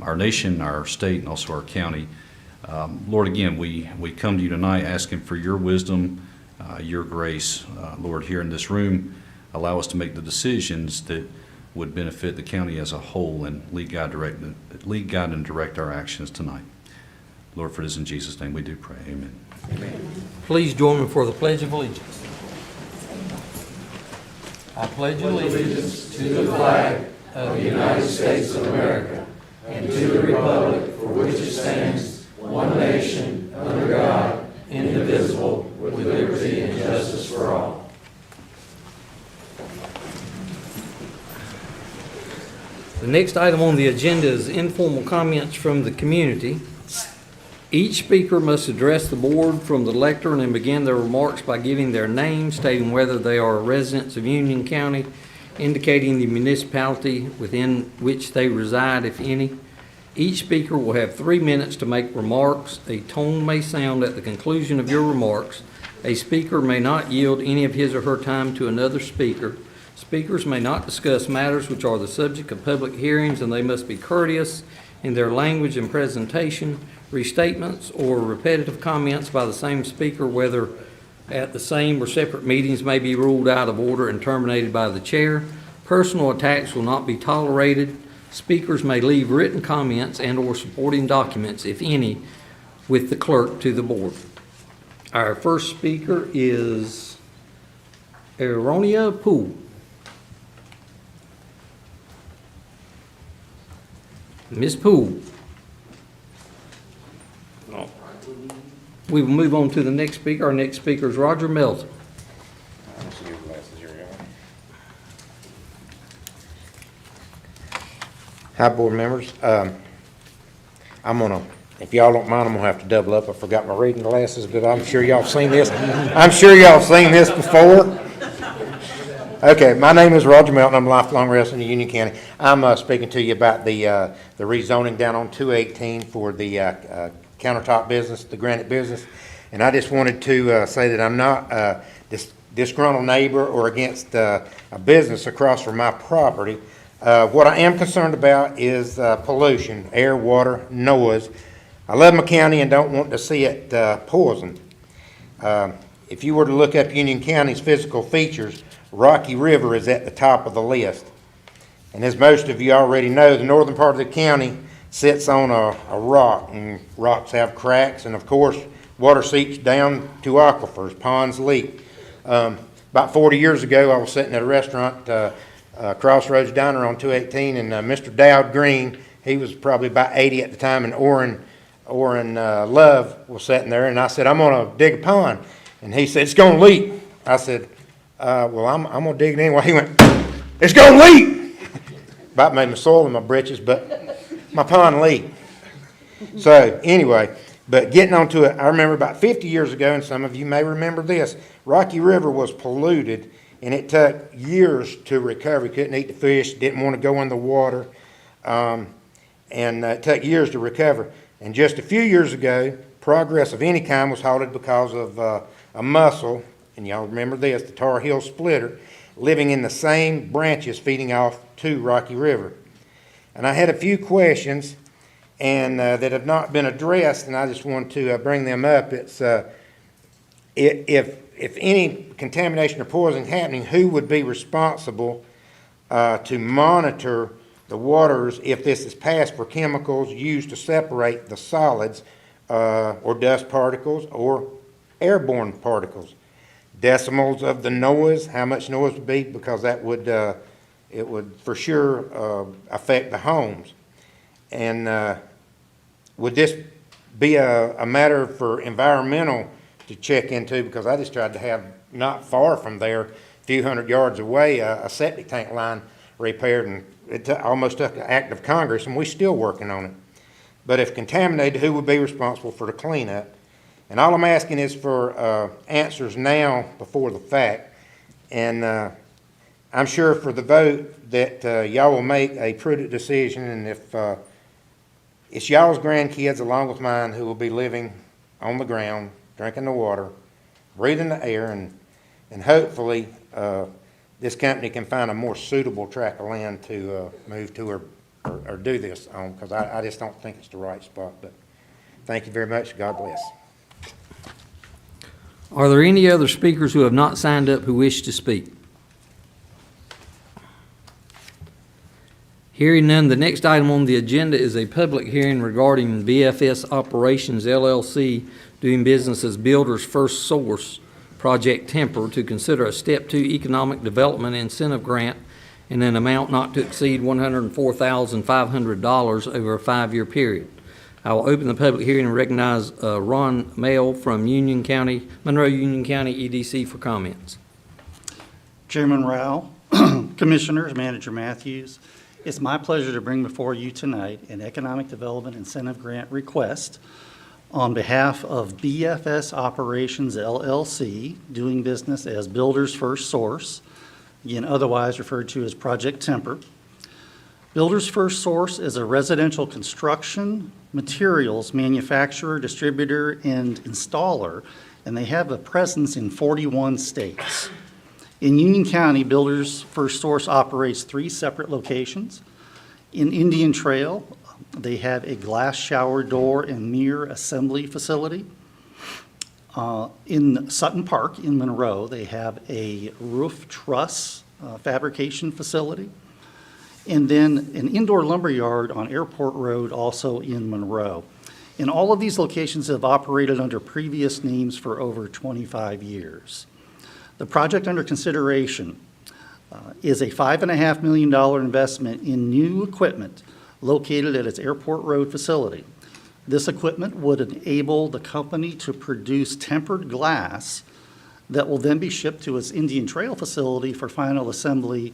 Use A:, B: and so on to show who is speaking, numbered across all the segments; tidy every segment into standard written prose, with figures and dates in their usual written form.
A: our nation, our state, and also our county. Lord, again, we come to you tonight asking for your wisdom, your grace. Lord, here in this room, allow us to make the decisions that would benefit the county as a whole and lead, guide, and direct our actions tonight. Lord, for this in Jesus' name we do pray. Amen.
B: Amen. Please join me for the Pledge of Allegiance. I pledge allegiance to the flag of the United States of America and to the republic for which it stands, one nation, under God, indivisible, with liberty and justice for all. The next item on the agenda is informal comments from the community. Each speaker must address the board from the lectern and begin their remarks by giving their name, stating whether they are residents of Union County, indicating the municipality within which they reside, if any. Each speaker will have 3 minutes to make remarks. A tone may sound at the conclusion of your remarks. A speaker may not yield any of his or her time to another speaker. Speakers may not discuss matters which are the subject of public hearings, and they must be courteous in their language and presentation. Restatements or repetitive comments by the same speaker, whether at the same or separate meetings, may be ruled out of order and terminated by the chair. Personal attacks will not be tolerated. Speakers may leave written comments and or supporting documents, if any, with the clerk to the board. Our first speaker is Aronia Poole. Ms. Poole. We will move on to the next speaker. Our next speaker is Roger Melton.
C: Hi, board members. If y'all don't mind, I'm gonna have to double up. I forgot my reading glasses, but I'm sure y'all seen this. I'm sure y'all seen this before. Okay, my name is Roger Melton. I'm a lifelong resident of Union County. I'm speaking to you about the rezoning down on 218 for the countertop business, the granite business. And I just wanted to say that I'm not a disgruntled neighbor or against a business across from my property. What I am concerned about is pollution, air, water, noise. I love my county and don't want to see it poisoned. If you were to look up Union County's physical features, Rocky River is at the top of the list. And as most of you already know, the northern part of the county sits on a rock, and rocks have cracks, and of course water seeps down to aquifers, ponds leak. About 40 years ago, I was sitting at a restaurant, Crossroads Diner on 218, and Mr. Dowd Green, he was probably about 80 at the time, and Orrin Love was sitting there, and I said, I'm going to dig a pond. And he said, it's going to leak. I said, well, I'm going to dig it anyway. He went, it's going to leak. About made me soil in my britches, but my pond leaked. So anyway, but getting onto it, I remember about 50 years ago, and some of you may remember this, Rocky River was polluted, and it took years to recover. Couldn't eat the fish, didn't want to go in the water, and it took years to recover. And just a few years ago, progress of any kind was halted because of a mussel, and y'all remember this, the Tar Heel splitter, living in the same branches feeding off to Rocky River. And I had a few questions and that have not been addressed, and I just want to bring them up. It's if any contamination or poisoning happening, who would be responsible to monitor the waters if this is passed for chemicals used to separate the solids or dust particles or airborne particles? Decimals of the noise, how much noise would be, because that would it would for sure affect the homes. And would this be a matter for environmental to check into? Because I just tried to have, not far from there, a few hundred yards away, a septic tank line repaired, and it almost took an act of Congress, and we're still working on it. But if contaminated, who would be responsible for the cleanup? And all I'm asking is for answers now before the fact. And I'm sure for the vote that y'all will make a prudent decision, and if it's y'all's grandkids along with mine who will be living on the ground, drinking the water, breathing the air, and hopefully this company can find a more suitable tract of land to move to or do this on, because I just don't think it's the right spot. But thank you very much. God bless.
B: Are there any other speakers who have not signed up who wish to speak? Hearing none, the next item on the agenda is a public hearing regarding BFS Operations LLC doing business as Builders First Source, Project Temper, to consider a Step 2 Economic Development Incentive Grant in an amount not to exceed $104,500 over a 5-year period. I will open the public hearing and recognize Ron Mail from Monroe Union County EDC for comments.
D: Chairman Rao, Commissioners, Manager Matthews, it's my pleasure to bring before you tonight an Economic Development Incentive Grant request on behalf of BFS Operations LLC, doing business as Builders First Source, again otherwise referred to as Project Temper. Builders First Source is a residential construction materials manufacturer, distributor, and installer, and they have a presence in 41 states. In Union County, Builders First Source operates 3 separate locations. In Indian Trail, they have a glass shower door and mirror assembly facility. In Sutton Park in Monroe, they have a roof truss fabrication facility. And then an indoor lumber yard on Airport Road, also in Monroe. And all of these locations have operated under previous names for over 25 years. The project under consideration is a $5.5 million investment in new equipment located at its Airport Road facility. This equipment would enable the company to produce tempered glass that will then be shipped to its Indian Trail facility for final assembly,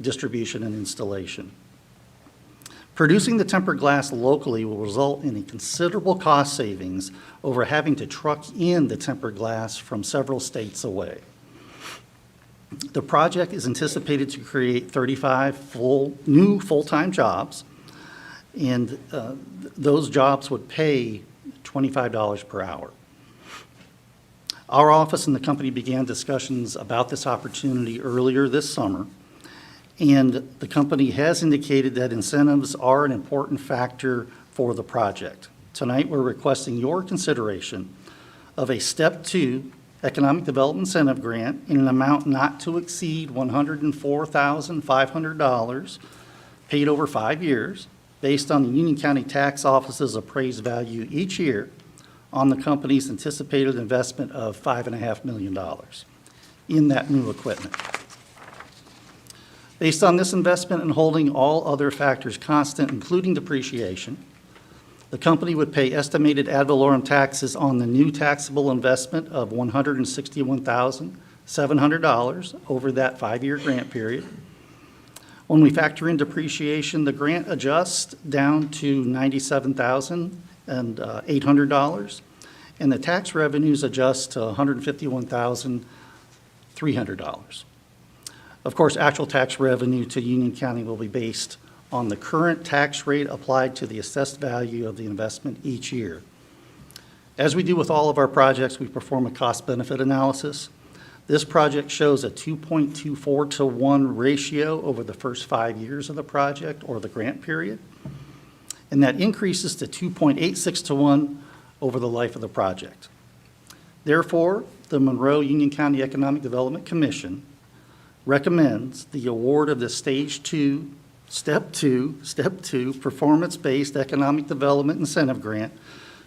D: distribution, and installation. Producing the tempered glass locally will result in a considerable cost savings over having to truck in the tempered glass from several states away. The project is anticipated to create 35 new full-time jobs, and those jobs would pay $25 per hour. Our office and the company began discussions about this opportunity earlier this summer, and the company has indicated that incentives are an important factor for the project. Tonight, we're requesting your consideration of a Step 2 Economic Development Incentive Grant in an amount not to exceed $104,500 paid over 5 years based on the Union County Tax Office's appraised value each year on the company's anticipated investment of $5.5 million in that new equipment. Based on this investment and holding all other factors constant, including depreciation, the company would pay estimated ad valorem taxes on the new taxable investment of $161,700 over that 5-year grant period. When we factor in depreciation, the grant adjusts down to $97,800, and the tax revenues adjust to $151,300. Of course, actual tax revenue to Union County will be based on the current tax rate applied to the assessed value of the investment each year. As we do with all of our projects, we perform a cost-benefit analysis. This project shows a 2.24 to 1 ratio over the first 5 years of the project or the grant period, and that increases to 2.86 to 1 over the life of the project. Therefore, the Monroe Union County Economic Development Commission recommends the award of the Stage 2, Step 2 Performance-Based Economic Development Incentive Grant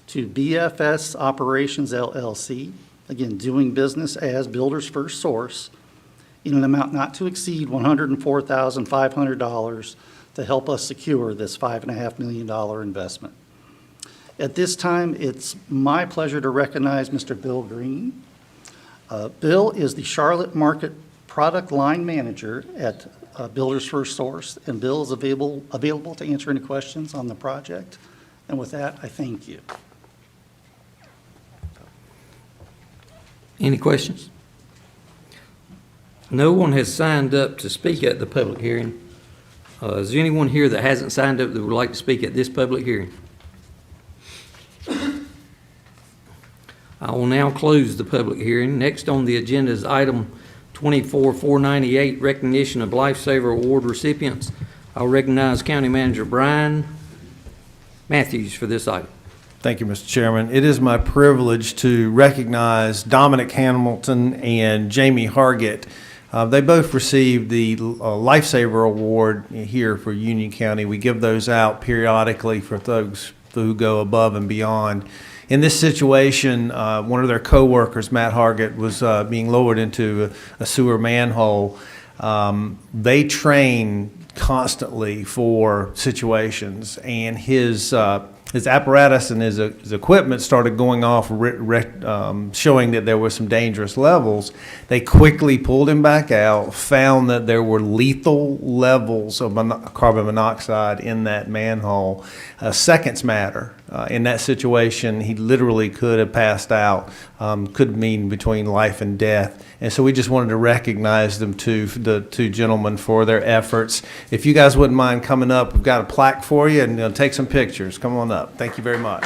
D: to BFS Operations LLC, again, doing business as Builders First Source, in an amount not to exceed $104,500 to help us secure this $5.5 million investment. At this time, it's my pleasure to recognize Mr. Bill Green. Bill is the Charlotte Market Product Line Manager at Builders First Source, and Bill is available to answer any questions on the project. And with that, I thank you.
B: Any questions? No one has signed up to speak at the public hearing. Is there anyone here that hasn't signed up that would like to speak at this public hearing? I will now close the public hearing. Next on the agenda is item 24-498, recognition of Lifesaver Award recipients. I'll recognize County Manager Brian Matthews for this item.
E: Thank you, Mr. Chairman. It is my privilege to recognize Dominic Hamilton and Jamie Hargett. They both received the Lifesaver Award here for Union County. We give those out periodically for those who go above and beyond. In this situation, one of their coworkers, Matt Hargett, was being lowered into a sewer manhole. They train constantly for situations, and his apparatus and his equipment started going off, showing that there were some dangerous levels. They quickly pulled him back out, found that there were lethal levels of carbon monoxide in that manhole. Seconds matter. In that situation, he literally could have passed out, could mean between life and death. And so we just wanted to recognize them, the two gentlemen, for their efforts. If you guys wouldn't mind coming up, we've got a plaque for you, and take some pictures. Come on up. Thank you very much.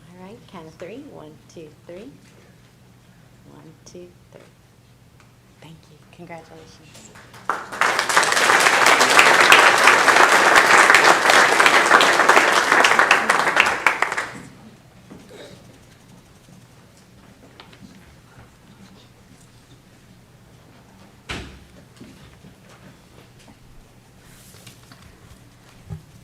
F: All right, count of three. 1, 2, 3. 1, 2, 3. Thank you. Congratulations.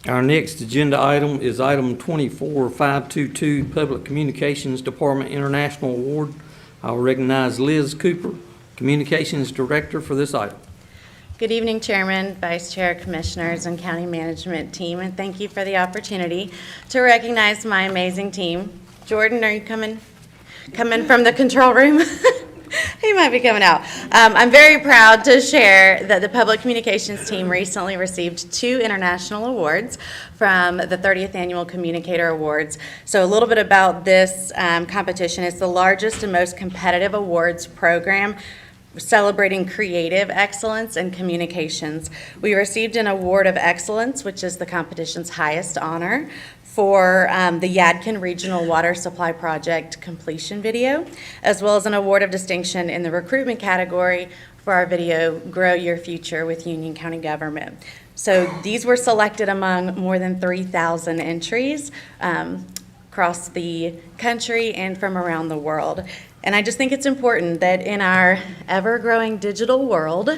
B: Our next agenda item is item 24522, Public Communications Department International Award. I'll recognize Liz Cooper, Communications Director, for this item.
F: Good evening, Chairman, Vice Chair, Commissioners, and County Management team, and thank you for the opportunity to recognize my amazing team. Jordan, are you coming from the control room? He might be coming out. I'm very proud to share that the Public Communications team recently received 2 international awards from the 30th Annual Communicator Awards. So a little bit about this competition. It's the largest and most competitive awards program celebrating creative excellence in communications. We received an Award of Excellence, which is the competition's highest honor, for the Yadkin Regional Water Supply Project completion video, as well as an Award of Distinction in the recruitment category for our video, Grow Your Future with Union County Government. So these were selected among more than 3,000 entries across the country and from around the world. And I just think it's important that in our ever-growing digital world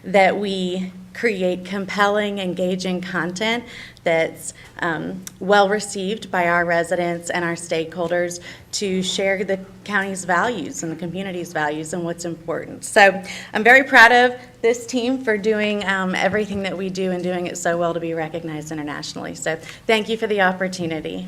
F: that we create compelling, engaging content that's well-received by our residents and our stakeholders to share the county's values and the community's values and what's important. So I'm very proud of this team for doing everything that we do and doing it so well to be recognized internationally. So thank you for the opportunity.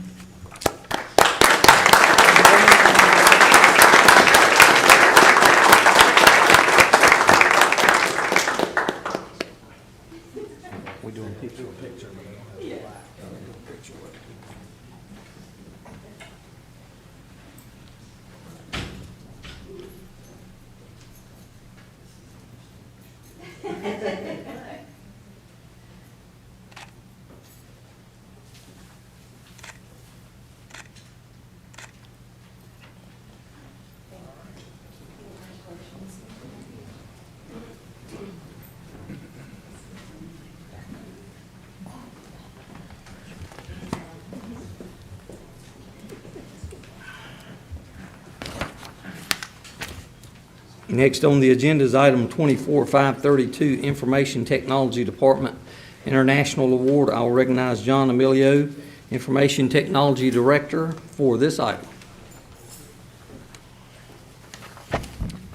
B: Next on the agenda is item 24532, Information Technology Department International Award. I'll recognize John Emilio, Information Technology Director, for this item.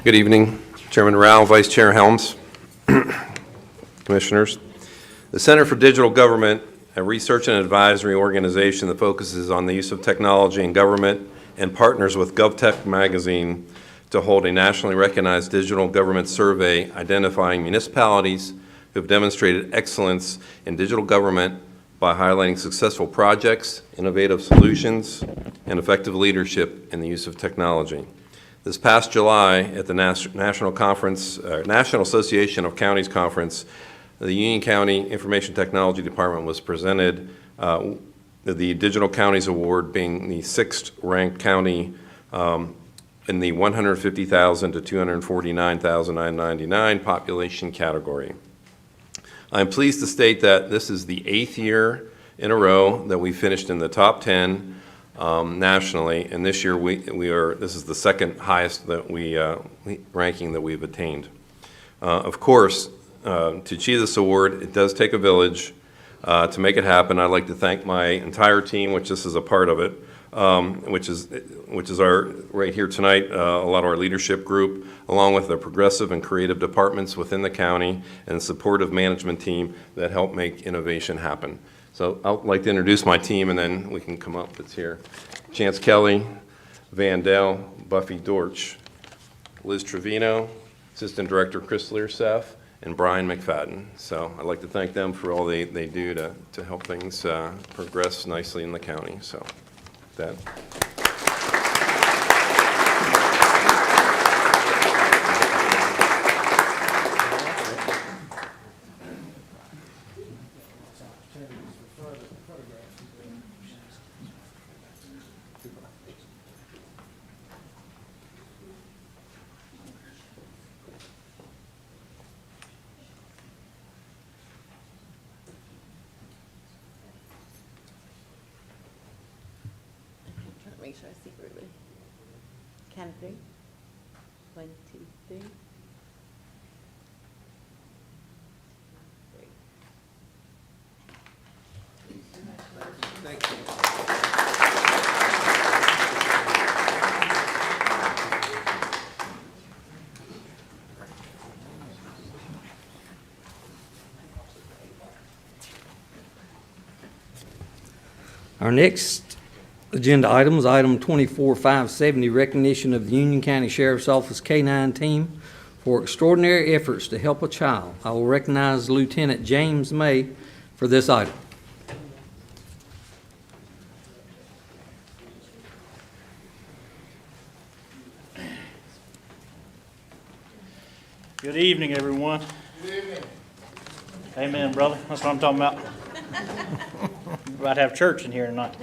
G: Good evening, Chairman Rao, Vice Chair Helms, Commissioners. The Center for Digital Government, a research and advisory organization that focuses on the use of technology in government and partners with GovTech Magazine to hold a nationally recognized digital government survey identifying municipalities who have demonstrated excellence in digital government by highlighting successful projects, innovative solutions, and effective leadership in the use of technology. This past July, at the National Association of Counties Conference, the Union County Information Technology Department was presented the Digital Counties Award, being the 6th ranked county in the 150,000 to 249,999 population category. I'm pleased to state that this is the 8th year in a row that we finished in the top 10 nationally, and this year this is the second highest that ranking that we've attained. Of course, to achieve this award, it does take a village to make it happen. I'd like to thank my entire team, which this is a part of it, which is our right here tonight, a lot of our leadership group, along with the progressive and creative departments within the county and the supportive management team that help make innovation happen. So I'd like to introduce my team, and then we can come up. It's here. Chance Kelly, Van Dell, Buffy Dortch, Liz Trevino, Assistant Director Chris Learseth, and Brian McFadden. So I'd like to thank them for all they do to help things progress nicely in the county. So that.
F: Make sure I see everybody. Count of 3. 1, 2, 3.
B: Our next agenda item is item 24570, recognition of the Union County Sheriff's Office K-9 team for extraordinary efforts to help a child. I will recognize Lieutenant James May for this item.
H: Good evening, everyone. Good evening. Amen, brother. That's what I'm talking about. We're about to have church in here tonight.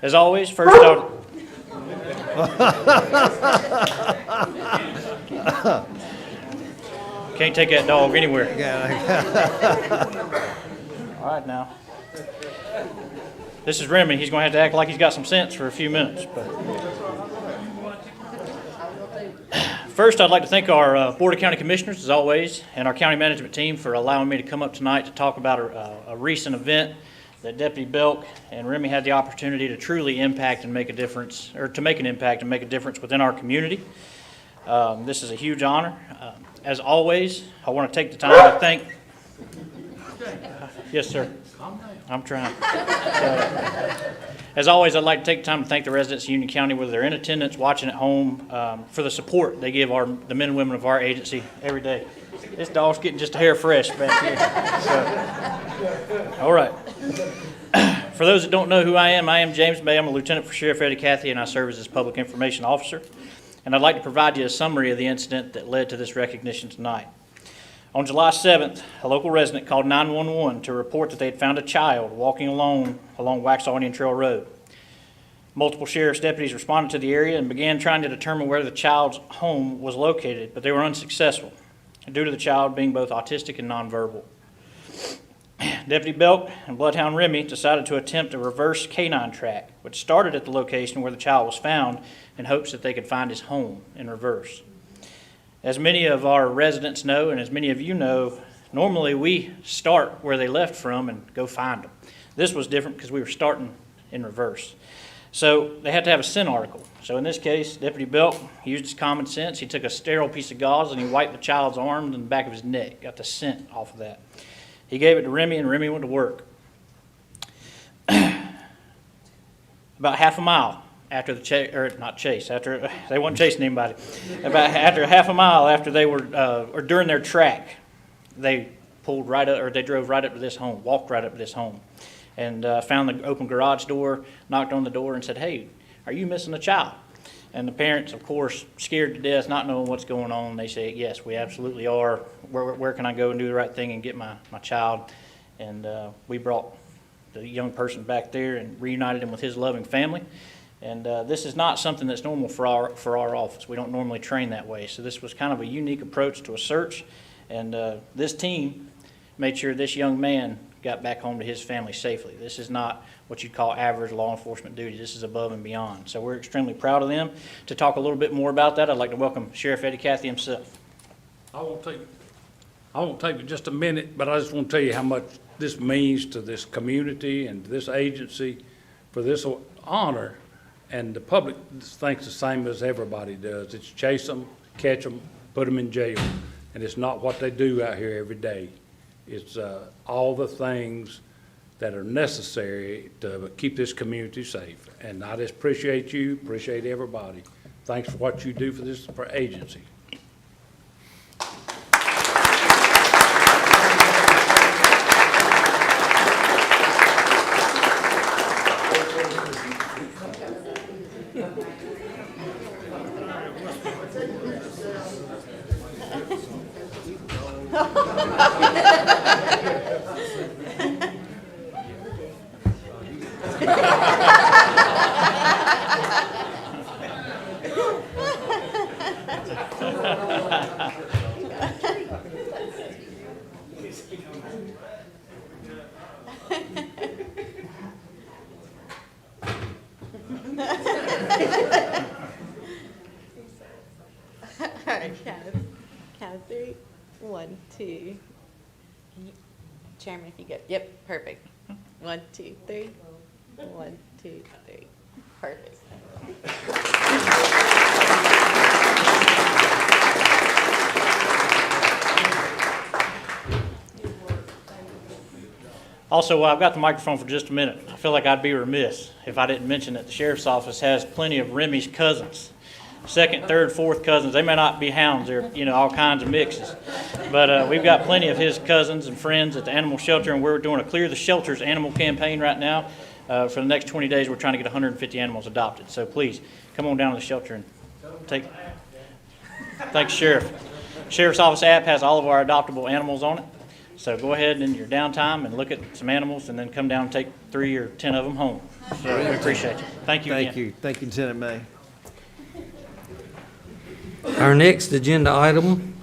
H: As always, first out. Can't take that dog anywhere. All right, now. This is Remy. He's going to have to act like he's got some sense for a few minutes. But first, I'd like to thank our Board of County Commissioners, as always, and our county management team for allowing me to come up tonight to talk about a recent event that Deputy Belk and Remy had the opportunity to truly impact and make a difference, or to make an impact and make a difference within our community. This is a huge honor. As always, I want to take the time to thank. Yes, sir. I'm trying. As always, I'd like to take the time to thank the residents of Union County, whether they're in attendance, watching at home, for the support they give the men and women of our agency every day. This dog's getting just a hair fresh back here. So, all right. For those that don't know who I am James May. I'm a lieutenant for Sheriff Eddie Cathy, and I serve as his public information officer. And I'd like to provide you a summary of the incident that led to this recognition tonight. On July 7th, a local resident called 911 to report that they had found a child walking alone along Waxhaw Indian Trail Road. Multiple sheriff's deputies responded to the area and began trying to determine where the child's home was located, but they were unsuccessful due to the child being both autistic and nonverbal. Deputy Belk and Bloodhound Remy decided to attempt a reverse canine track, which started at the location where the child was found in hopes that they could find his home in reverse. As many of our residents know, and as many of you know, normally we start where they left from and go find them. This was different because we were starting in reverse. So they had to have a scent article. So in this case, Deputy Belk used his common sense. He took a sterile piece of gauze and he wiped the child's arms and the back of his neck, got the scent off of that. He gave it to Remy, and Remy went to work. About half a mile after the they weren't chasing anybody. After half a mile after they were, or during their track, they pulled right up, or they drove right up to this home, walked right up to this home, and found the open garage door, knocked on the door and said, "Hey, are you missing a child?" And the parents, of course, scared to death, not knowing what's going on, they say, "Yes, we absolutely are. Where can I go and do the right thing and get my child?" And we brought the young person back there and reunited him with his loving family. And this is not something that's normal for our office. We don't normally train that way. So this was kind of a unique approach to a search. And this team made sure this young man got back home to his family safely. This is not what you'd call average law enforcement duty. This is above and beyond. So we're extremely proud of them. To talk a little bit more about that, I'd like to welcome Sheriff Eddie Cathy himself.
I: I won't take just a minute, but I just want to tell you how much this means to this community and this agency for this honor. And the public thinks the same as everybody does. It's chase them, catch them, put them in jail. And it's not what they do out here every day. It's all the things that are necessary to keep this community safe. And I just appreciate you, appreciate everybody. Thanks for what you do for this agency.
F: All right, count of 3. 1, 2. Chairman, if you go. Yep, perfect. 1, 2, 3. 1, 2, 3. Perfect.
H: Also, I've got the microphone for just a minute. I feel like I'd be remiss if I didn't mention that the sheriff's office has plenty of Remy's cousins. Second, third, fourth cousins. They may not be hounds. They're, all kinds of mixes. But we've got plenty of his cousins and friends at the animal shelter, and we're doing a Clear the Shelters animal campaign right now. For the next 20 days, we're trying to get 150 animals adopted. So please, come on down to the shelter and take. Thanks, Sheriff. Sheriff's Office app has all of our adoptable animals on it. So go ahead in your downtime and look at some animals, and then come down and take 3 or 10 of them home. So we appreciate you. Thank you again.
E: Thank you. Thank you, Lieutenant May.
B: Our next agenda item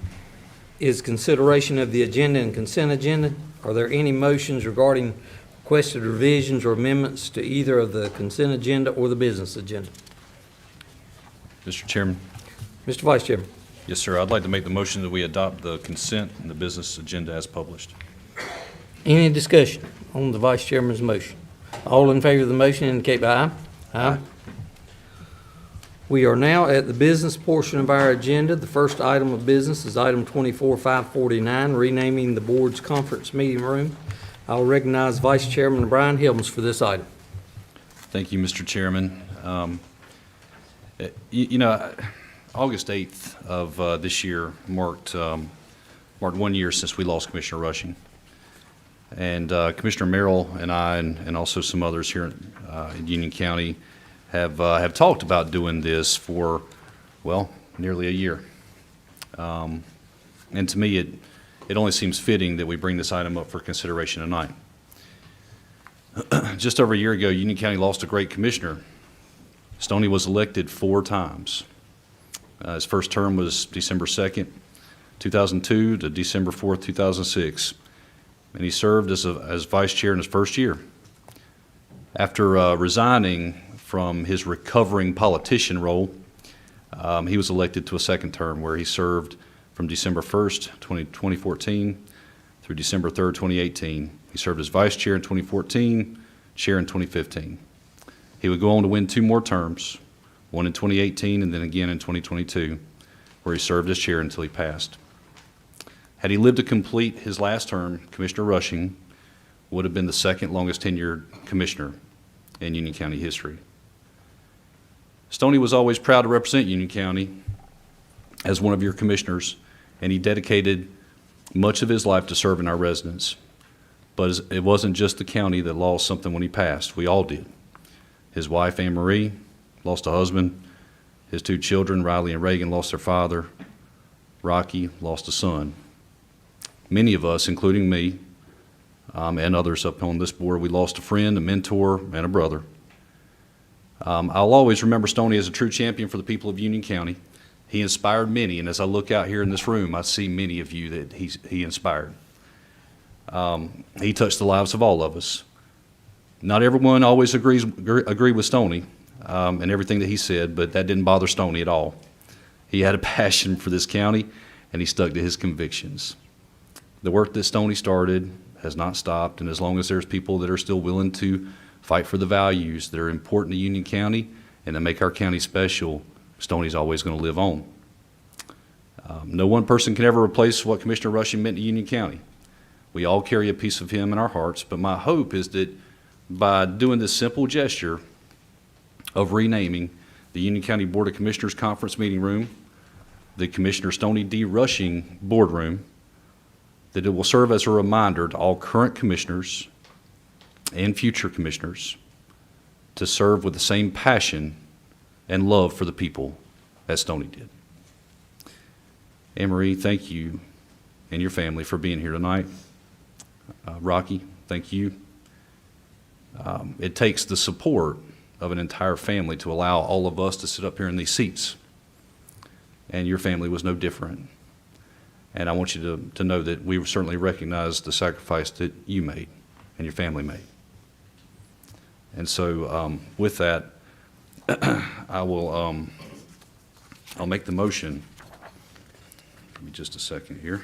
B: is consideration of the agenda and consent agenda. Are there any motions regarding requested revisions or amendments to either of the consent agenda or the business agenda?
A: Mr. Chairman?
B: Mr. Vice Chairman.
A: Yes, sir. I'd like to make the motion that we adopt the consent and the business agenda as published.
B: Any discussion on the Vice Chairman's motion? All in favor of the motion indicate by aye. Aye. We are now at the business portion of our agenda. The first item of business is item 24-549, renaming the board's conference meeting room. I'll recognize Vice Chairman Brian Helms for this item.
A: Thank you, Mr. Chairman. August 8th of this year marked 1 year since we lost Commissioner Rushing. And Commissioner Merrill and I, and also some others here in Union County, have talked about doing this for, well, nearly a year. And to me, it only seems fitting that we bring this item up for consideration tonight. Just over a year ago, Union County lost a great commissioner. Stoney was elected 4 times. His first term was December 2nd, 2002 to December 4th, 2006. And he served as vice chair in his first year. After resigning from his recovering politician role, he was elected to a second term where he served from December 1st, 2014 through December 3rd, 2018. He served as vice chair in 2014, chair in 2015. He would go on to win 2 more terms, one in 2018 and then again in 2022, where he served as chair until he passed. Had he lived to complete his last term, Commissioner Rushing would have been the second longest tenured commissioner in Union County history. Stoney was always proud to represent Union County as one of your commissioners, and he dedicated much of his life to serve in our residence. But it wasn't just the county that lost something when he passed. We all did. His wife, Anne Marie, lost a husband. His 2 children, Riley and Reagan, lost their father. Rocky lost a son. Many of us, including me, and others up on this board, we lost a friend, a mentor, and a brother. I'll always remember Stoney as a true champion for the people of Union County. He inspired many, and as I look out here in this room, I see many of you that he inspired. He touched the lives of all of us. Not everyone always agree with Stoney and everything that he said, but that didn't bother Stoney at all. He had a passion for this county, and he stuck to his convictions. The work that Stoney started has not stopped, and as long as there's people that are still willing to fight for the values that are important to Union County and that make our county special, Stoney's always going to live on. No one person can ever replace what Commissioner Rushing meant to Union County. We all carry a piece of him in our hearts, but my hope is that by doing this simple gesture of renaming the Union County Board of Commissioners Conference Meeting Room, the Commissioner Stoney D. Rushing Boardroom, that it will serve as a reminder to all current commissioners and future commissioners to serve with the same passion and love for the people as Stoney did. Anne Marie, thank you and your family for being here tonight. Rocky, thank you. It takes the support of an entire family to allow all of us to sit up here in these seats, and your family was no different. And I want you to know that we certainly recognize the sacrifice that you made and your family made. And so with that, I'll make the motion. Give me just a second here.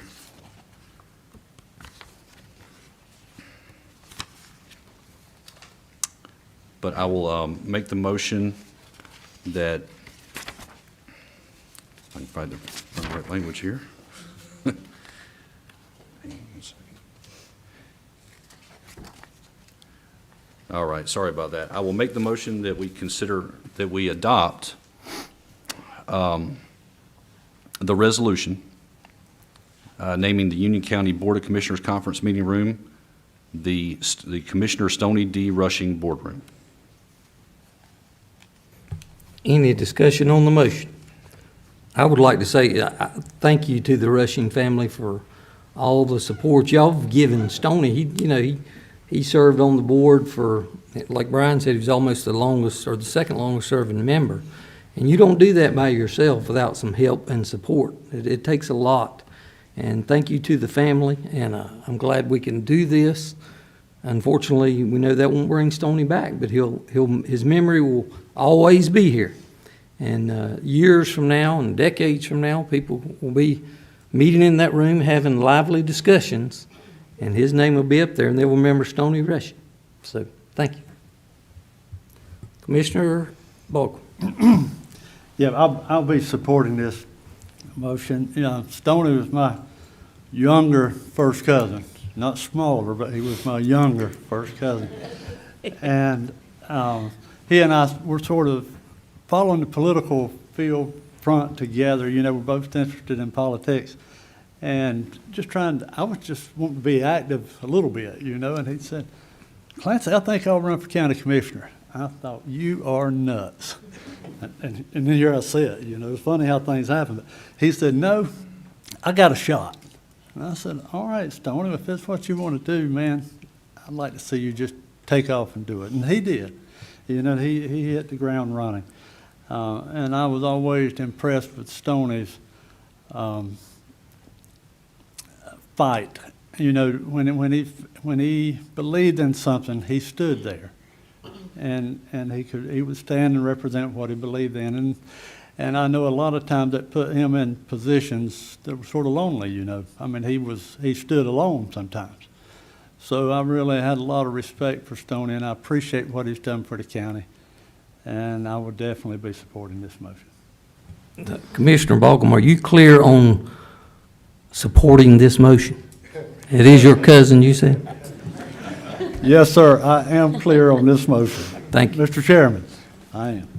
A: But I will make the motion that, I can find the right language here. Hang on one second. All right, sorry about that. I will make the motion that we adopt the resolution naming the Union County Board of Commissioners Conference Meeting Room the Commissioner Stoney D. Rushing Boardroom.
B: Any discussion on the motion? I would like to say thank you to the Rushing family for all the support y'all have given Stoney. He served on the board for, like Brian said, he was almost the longest or the second longest serving member. And you don't do that by yourself without some help and support. It takes a lot. And thank you to the family, and I'm glad we can do this. Unfortunately, we know that won't bring Stoney back, but his memory will always be here. And years from now and decades from now, people will be meeting in that room, having lively discussions, and his name will be up there, and they will remember Stoney Rushing. So, thank you. Commissioner Bogle.
J: Yeah, I'll be supporting this motion. Stoney was my younger first cousin, not smaller, but he was my younger first cousin. And he and I were sort of following the political field front together. We're both interested in politics. And I was just wanting to be active a little bit, and he said, Clancy, I think I'll run for county commissioner. I thought, you are nuts. And then here I said, it's funny how things happen. But he said, no, I got a shot. And I said, all right, Stoney, if that's what you want to do, man, I'd like to see you just take off and do it. And he did. He hit the ground running. And I was always impressed with Stoney's fight. When he believed in something, he stood there. And he would stand and represent what he believed in. And I know a lot of times that put him in positions that were sort of lonely, he stood alone sometimes. So I really had a lot of respect for Stoney, and I appreciate what he's done for the county. And I would definitely be supporting this motion.
B: Commissioner Bogle, are you clear on supporting this motion? It is your cousin, you said?
J: Yes, sir, I am clear on this motion.
B: Thank you.
J: Mr. Chairman, I am.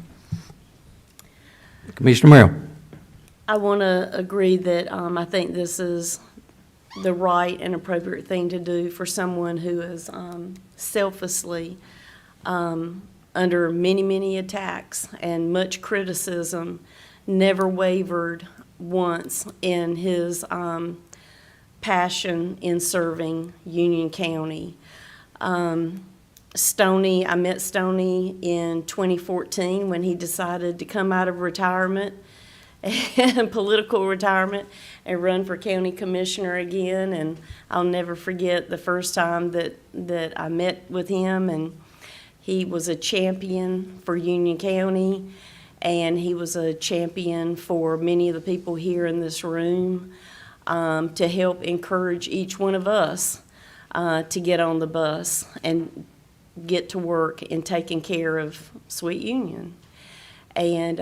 B: Commissioner Merrill.
K: I want to agree that I think this is the right and appropriate thing to do for someone who is selflessly under many, many attacks and much criticism, never wavered once in his passion in serving Union County. Stoney, I met Stoney in 2014 when he decided to come out of retirement, and political retirement, and run for county commissioner again. And I'll never forget the first time that I met with him, and he was a champion for Union County, and he was a champion for many of the people here in this room, to help encourage each one of us to get on the bus and get to work in taking care of Sweet Union. And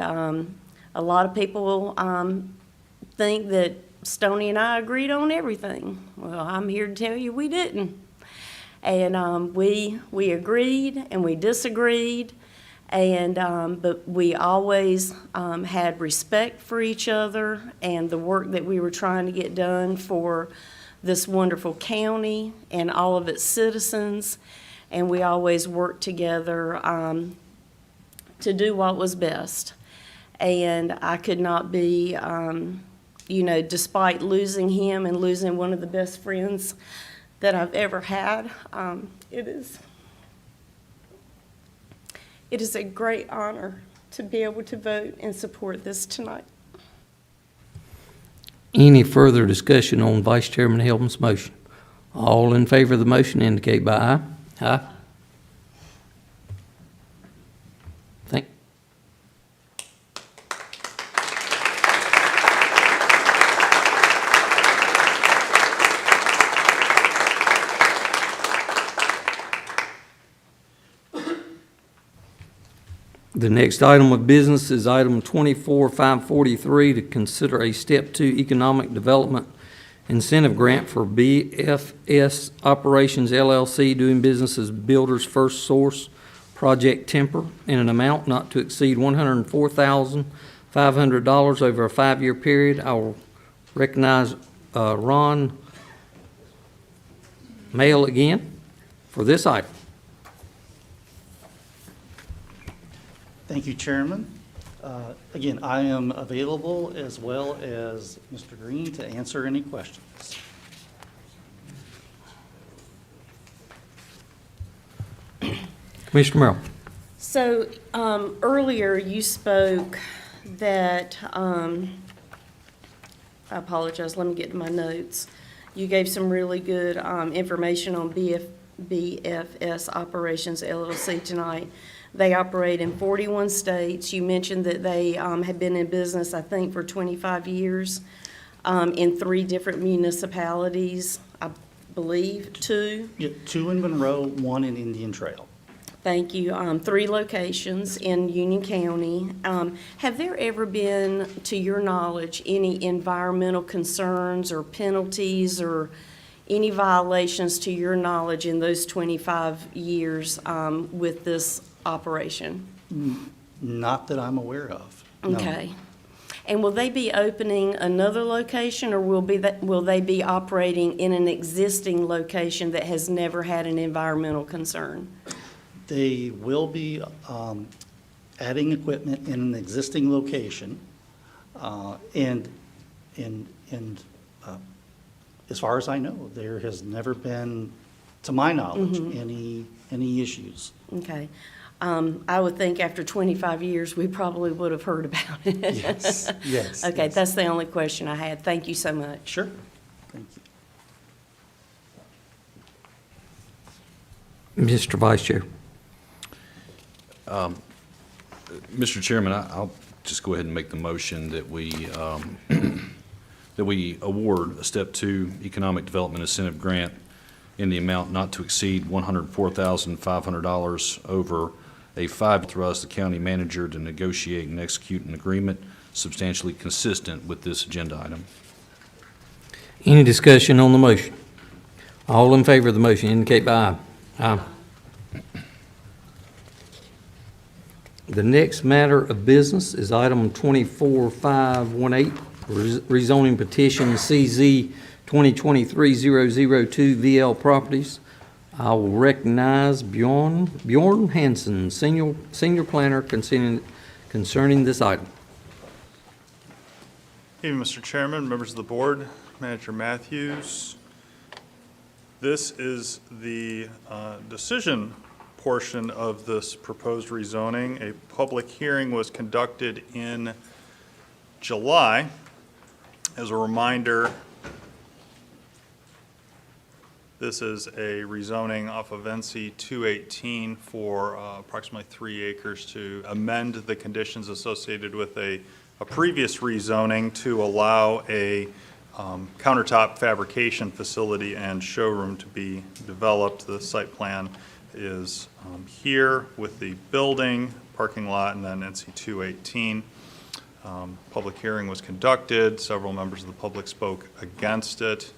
K: a lot of people think that Stoney and I agreed on everything. Well, I'm here to tell you we didn't. And we agreed and we disagreed, and but we always had respect for each other and the work that we were trying to get done for this wonderful county and all of its citizens. And we always worked together to do what was best. And I could not be, despite losing him and losing one of the best friends that I've ever had, it is a great honor to be able to vote and support this tonight.
B: Any further discussion on Vice Chairman Helton's motion? All in favor of the motion indicate by aye. Aye. Thank. The next item of business is item 24-543, to consider a Step 2 Economic Development Incentive Grant for BFS Operations LLC, doing business as Builders First Source, Project Temper, in an amount not to exceed $104,500 over a 5-year period. I will recognize Ron Mail again for this item.
D: Thank you, Chairman. Again, I am available, as well as Mr. Green, to answer any questions.
B: Commissioner Merrill.
K: So earlier you spoke that, I apologize, let me get to my notes. You gave some really good information on BFS Operations LLC tonight. They operate in 41 states. You mentioned that they have been in business, I think, for 25 years in 3 different municipalities, I believe, 2.
D: Yeah, 2 in Monroe, 1 in Indian Trail.
K: Thank you. 3 locations in Union County. Have there ever been, to your knowledge, any environmental concerns or penalties or any violations, to your knowledge, in those 25 years with this operation?
D: Not that I'm aware of. No.
K: Okay. And will they be opening another location, or will they be operating in an existing location that has never had an environmental concern?
D: They will be adding equipment in an existing location, and as far as I know, there has never been, to my knowledge, any issues.
K: Okay. I would think after 25 years, we probably would have heard about it.
D: Yes, yes.
K: Okay,
D: yes.
K: that's the only question I had. Thank you so much.
D: Sure. Thank you.
B: Mr. Vice Chair.
A: Mr. Chairman, I'll just go ahead and make the motion that we, that we award a Step 2 Economic Development Incentive Grant in the amount not to exceed $104,500 over a 5 trust the county manager to negotiate and execute an agreement substantially consistent with this agenda item.
B: Any discussion on the motion? All in favor of the motion indicate by aye. Aye. The next matter of business is item 24-518, rezoning petition CZ 2023-002 VL Properties. I will recognize Bjorn Hansen, Senior Planner concerning this item.
L: Evening, Mr. Chairman, members of the board, Manager Matthews. This is the decision portion of this proposed rezoning. A public hearing was conducted in July. As a reminder, this is a rezoning off of NC 218 for approximately 3 acres to amend the conditions associated with a previous rezoning to allow a countertop fabrication facility and showroom to be developed. The site plan is here with the building, parking lot, and then NC 218. Public hearing was conducted. Several members of the public spoke against it,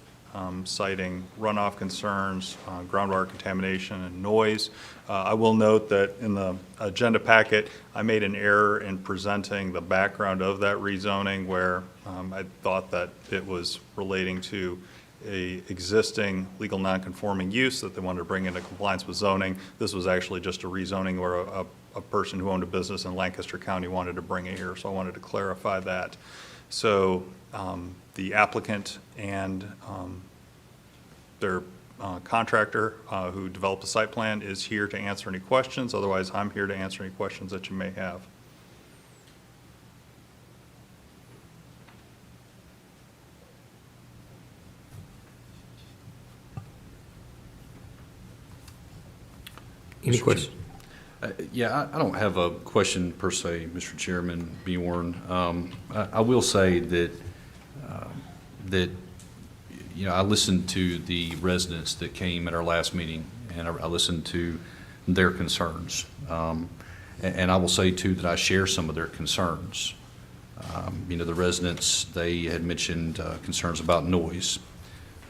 L: citing runoff concerns, groundwater contamination, and noise. I will note that in the agenda packet, I made an error in presenting the background of that rezoning where I thought that it was relating to a existing legal nonconforming use that they wanted to bring into compliance with zoning. This was actually just a rezoning where a person who owned a business in Lancaster County wanted to bring it here, so I wanted to clarify that. So the applicant and their contractor who developed the site plan is here to answer any questions. Otherwise, I'm here to answer any questions that you may have.
B: Any questions?
A: Yeah, I don't have a question per se, Mr. Chairman Bjorn. I will say that, I listened to the residents that came at our last meeting, and I listened to their concerns. And I will say, too, that I share some of their concerns. The residents, they had mentioned concerns about noise,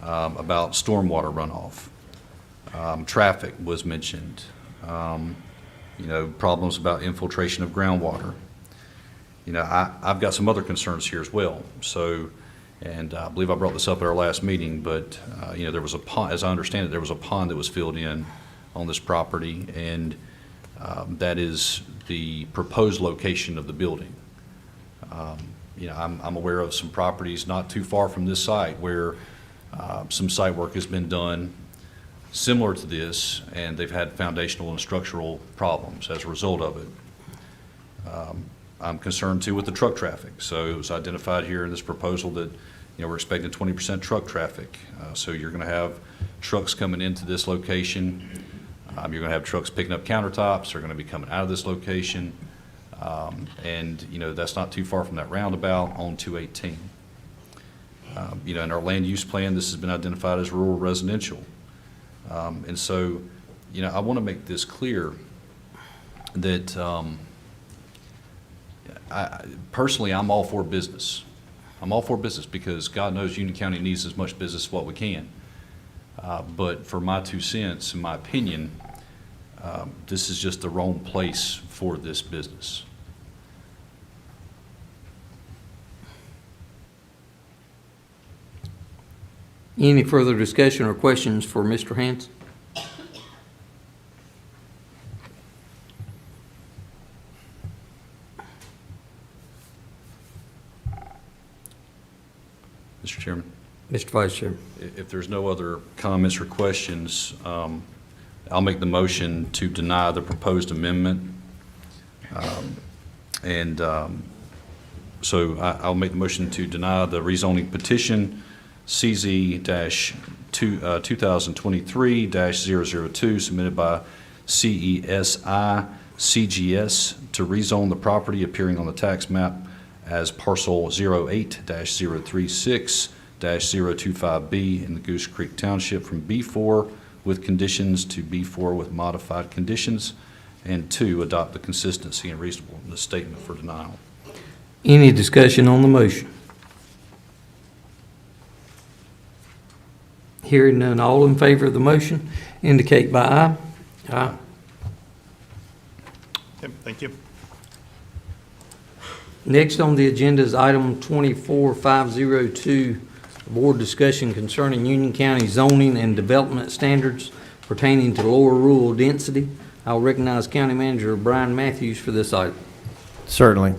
A: about stormwater runoff. Traffic was mentioned. Problems about infiltration of groundwater. I've got some other concerns here as well. So, and I believe I brought this up at our last meeting, but, there was a pond, as I understand it, there was a pond that was filled in on this property, and that is the proposed location of the building. I'm aware of some properties not too far from this site where some site work has been done similar to this, and they've had foundational and structural problems as a result of it. I'm concerned too with the truck traffic. So it was identified here in this proposal that, we're expecting 20% truck traffic. So you're going to have trucks coming into this location. You're going to have trucks picking up countertops. They're going to be coming out of this location. And that's not too far from that roundabout on 218. In our land use plan, this has been identified as rural residential. And so, I want to make this clear that personally, I'm all for business. I'm all for business because God knows Union County needs as much business as what we can. But for my 2 cents, in my opinion, this is just the wrong place for this business.
B: Any further discussion or questions for Mr. Hanson?
A: Mr. Chairman?
B: Mr. Vice Chairman.
A: If there's no other comments or questions, I'll make the motion to deny the proposed amendment. So I'll make the motion to deny the rezoning petition CZ-2023-002 submitted by CESI CGS to rezone the property appearing on the tax map as parcel 08-036-025B in the Goose Creek Township from B4 with conditions to B4 with modified conditions, and 2, adopt the consistency and reasonableness statement for denial.
B: Any discussion on the motion? Hearing none, all in favor of the motion indicate by aye. Aye.
L: Okay, thank you.
B: Next on the agenda is item 24502, board discussion concerning Union County zoning and development standards pertaining to lower rural density. I'll recognize County Manager Brian Matthews for this item.
E: Certainly.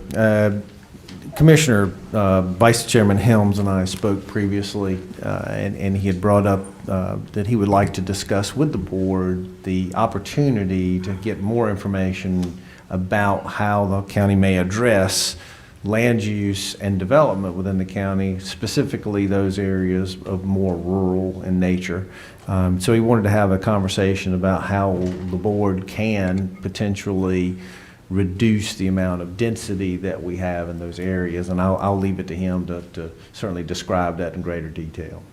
E: Commissioner, Vice Chairman Helms and I spoke previously, and he had brought up that he would like to discuss with the board the opportunity to get more information about how the county may address land use and development within the county, specifically those areas of more rural in nature. So he wanted to have a conversation about how the board can potentially reduce the amount of density that we have in those areas, and I'll leave it to him to certainly describe that in greater detail.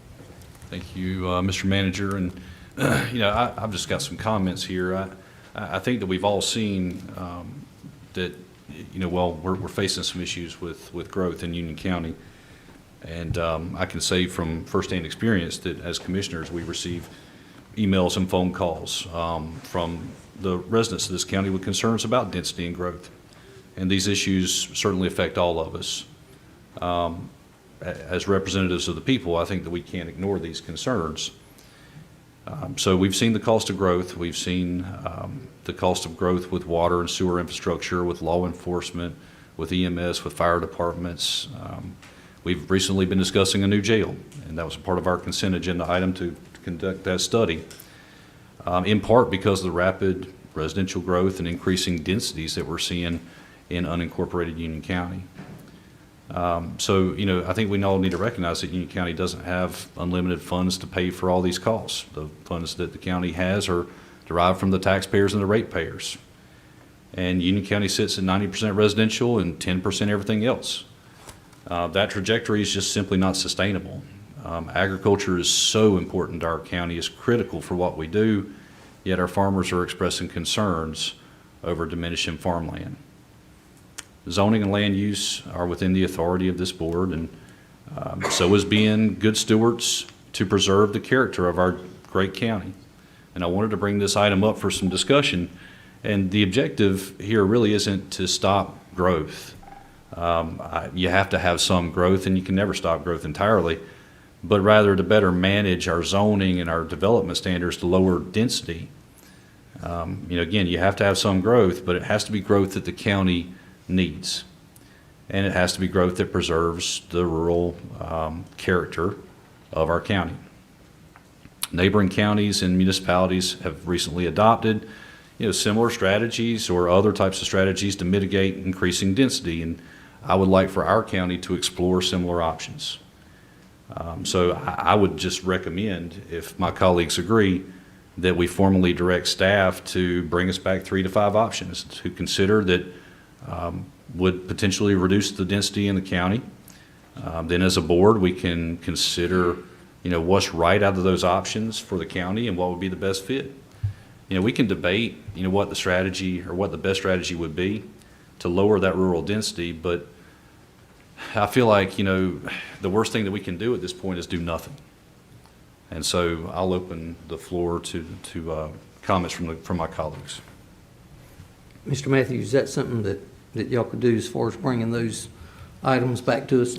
A: Thank you, Mr. Manager, and I've just got some comments here. I think that we've all seen that we're facing some issues with growth in Union County, and I can say from firsthand experience that as commissioners we receive emails and phone calls from the residents of this county with concerns about density and growth. And these issues certainly affect all of us. As representatives of the people, I think that we can't ignore these concerns. So we've seen the cost of growth. We've seen the cost of growth with water and sewer infrastructure, with law enforcement, with EMS, with fire departments. We've recently been discussing a new jail, and that was a part of our consent agenda item to conduct that study. In part because of the rapid residential growth and increasing densities that we're seeing in unincorporated Union County. So, I think we all need to recognize that Union County doesn't have unlimited funds to pay for all these costs. The funds that the county has are derived from the taxpayers and the ratepayers. And Union County sits at 90% residential and 10% everything else. That trajectory is just simply not sustainable. Agriculture is so important to our county, it's critical for what we do, yet our farmers are expressing concerns over diminishing farmland. Zoning and land use are within the authority of this board, and so is being good stewards to preserve the character of our great county. And I wanted to bring this item up for some discussion, and the objective here really isn't to stop growth. You have to have some growth, and you can never stop growth entirely, but rather to better manage our zoning and our development standards to lower density. Again, you have to have some growth, but it has to be growth that the county needs. And it has to be growth that preserves the rural character of our county. Neighboring counties and municipalities have recently adopted similar strategies or other types of strategies to mitigate increasing density, and I would like for our county to explore similar options. So I would just recommend, if my colleagues agree, that we formally direct staff to bring us back 3 to 5 options to consider that would potentially reduce the density in the county. Then as a board, we can consider, what's right out of those options for the county and what would be the best fit. We can debate, what the strategy or what the best strategy would be to lower that rural density, but I feel like, the worst thing that we can do at this point is do nothing. And so I'll open the floor to comments from my colleagues.
B: Mr. Matthews, is that something that y'all could do as far as bringing those items back to us?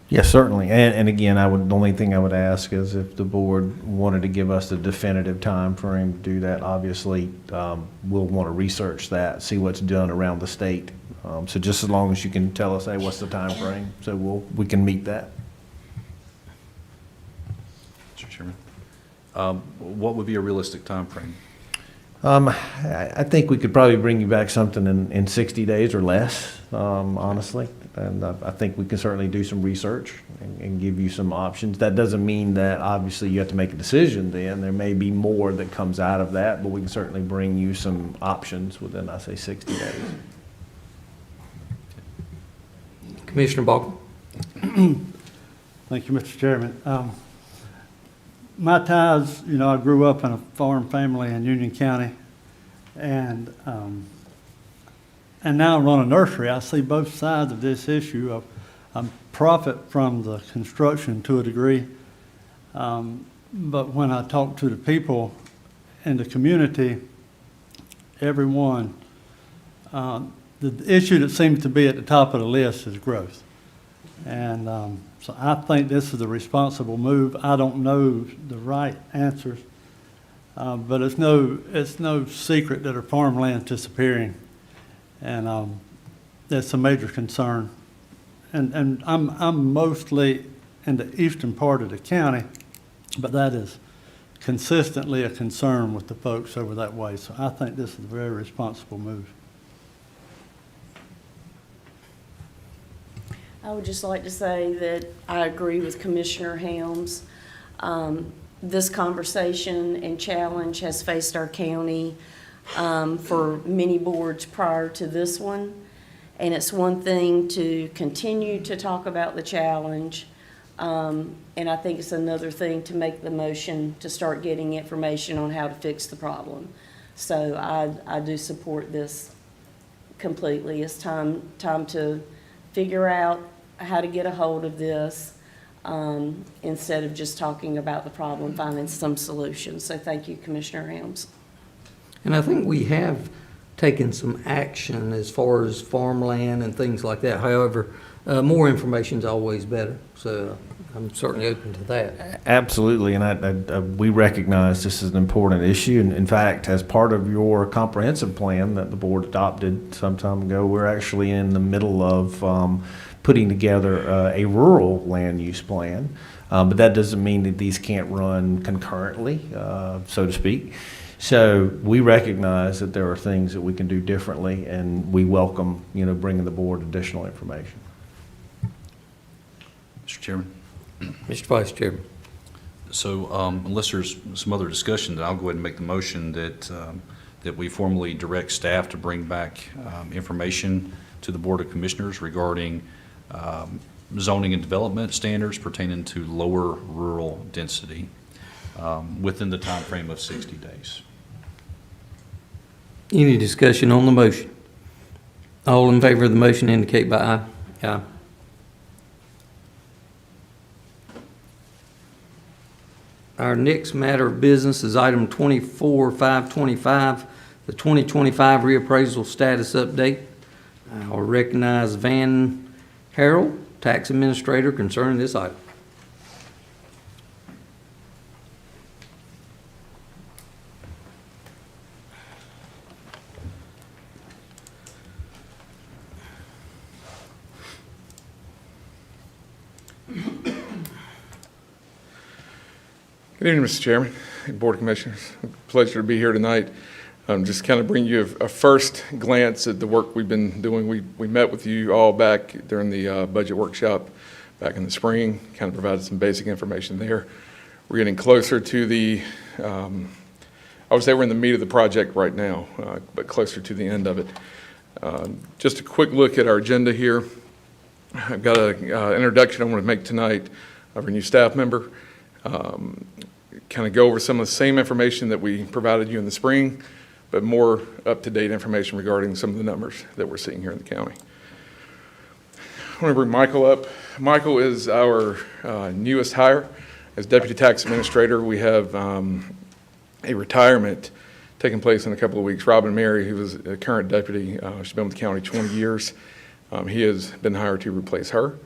E: Yes, certainly. And again, the only thing I would ask is if the board wanted to give us a definitive time frame to do that. Obviously, we'll want to research that, see what's done around the state. So just as long as you can tell us, hey, what's the time frame, so we can meet that.
A: Mr. Chairman, what would be a realistic time frame?
E: I think we could probably bring you back something in 60 days or less, honestly. And I think we can certainly do some research and give you some options. That doesn't mean that obviously you have to make a decision then. There may be more that comes out of that, but we can certainly bring you some options within, I say, 60 days.
B: Commissioner Balkin?
J: Thank you, Mr. Chairman. My ties, I grew up in a farm family in Union County, and now I run a nursery. I see both sides of this issue. I profit from the construction to a degree, but when I talk to the people in the community, everyone, the issue that seems to be at the top of the list is growth. And so I think this is a responsible move. I don't know the right answers, but it's no secret that our farmland's disappearing, and that's a major concern. And I'm mostly in the eastern part of the county, but that is consistently a concern with the folks over that way. So I think this is a very responsible move.
K: I would just like to say that I agree with Commissioner Helms. This conversation and challenge has faced our county for many boards prior to this one. And it's one thing to continue to talk about the challenge, and I think it's another thing to make the motion to start getting information on how to fix the problem. So I do support this completely. It's time to figure out how to get a hold of this, instead of just talking about the problem, finding some solutions. So thank you, Commissioner Helms.
B: And I think we have taken some action as far as farmland and things like that. However, more information is always better. So I'm certainly open to that.
E: Absolutely, and we recognize this is an important issue. And in fact, as part of your comprehensive plan that the board adopted some time ago, we're actually in the middle of putting together a rural land use plan. But that doesn't mean that these can't run concurrently, so to speak. So we recognize that there are things that we can do differently, and we welcome, bringing the board additional information.
A: Mr. Chairman?
B: Mr. Vice Chairman.
A: So unless there's some other discussion, then I'll go ahead and make the motion that we formally direct staff to bring back information to the Board of Commissioners regarding zoning and development standards pertaining to lower rural density within the time frame of 60 days.
B: Any discussion on the motion? All in favor of the motion indicate by aye. Aye. Our next matter of business is item 24-525, the 2025 reappraisal status update. I'll recognize Van Harrell, Tax Administrator, concerning this item.
M: Good evening, Mr. Chairman, Board of Commissioners. Pleasure to be here tonight. Just kind of bring you a first glance at the work we've been doing. We met with you all back during the budget workshop back in the spring, kind of provided some basic information there. We're getting closer to the, I would say we're in the meat of the project right now, but closer to the end of it. Just a quick look at our agenda here. I've got an introduction I want to make tonight of our new staff member. Kind of go over some of the same information that we provided you in the spring, but more up-to-date information regarding some of the numbers that we're seeing here in the county. I want to bring Michael up. Michael is our newest hire as Deputy Tax Administrator. We have a retirement taking place in a couple of weeks. Robin Mary, who was a current deputy, she's been with the county 20 years. He has been hired to replace her.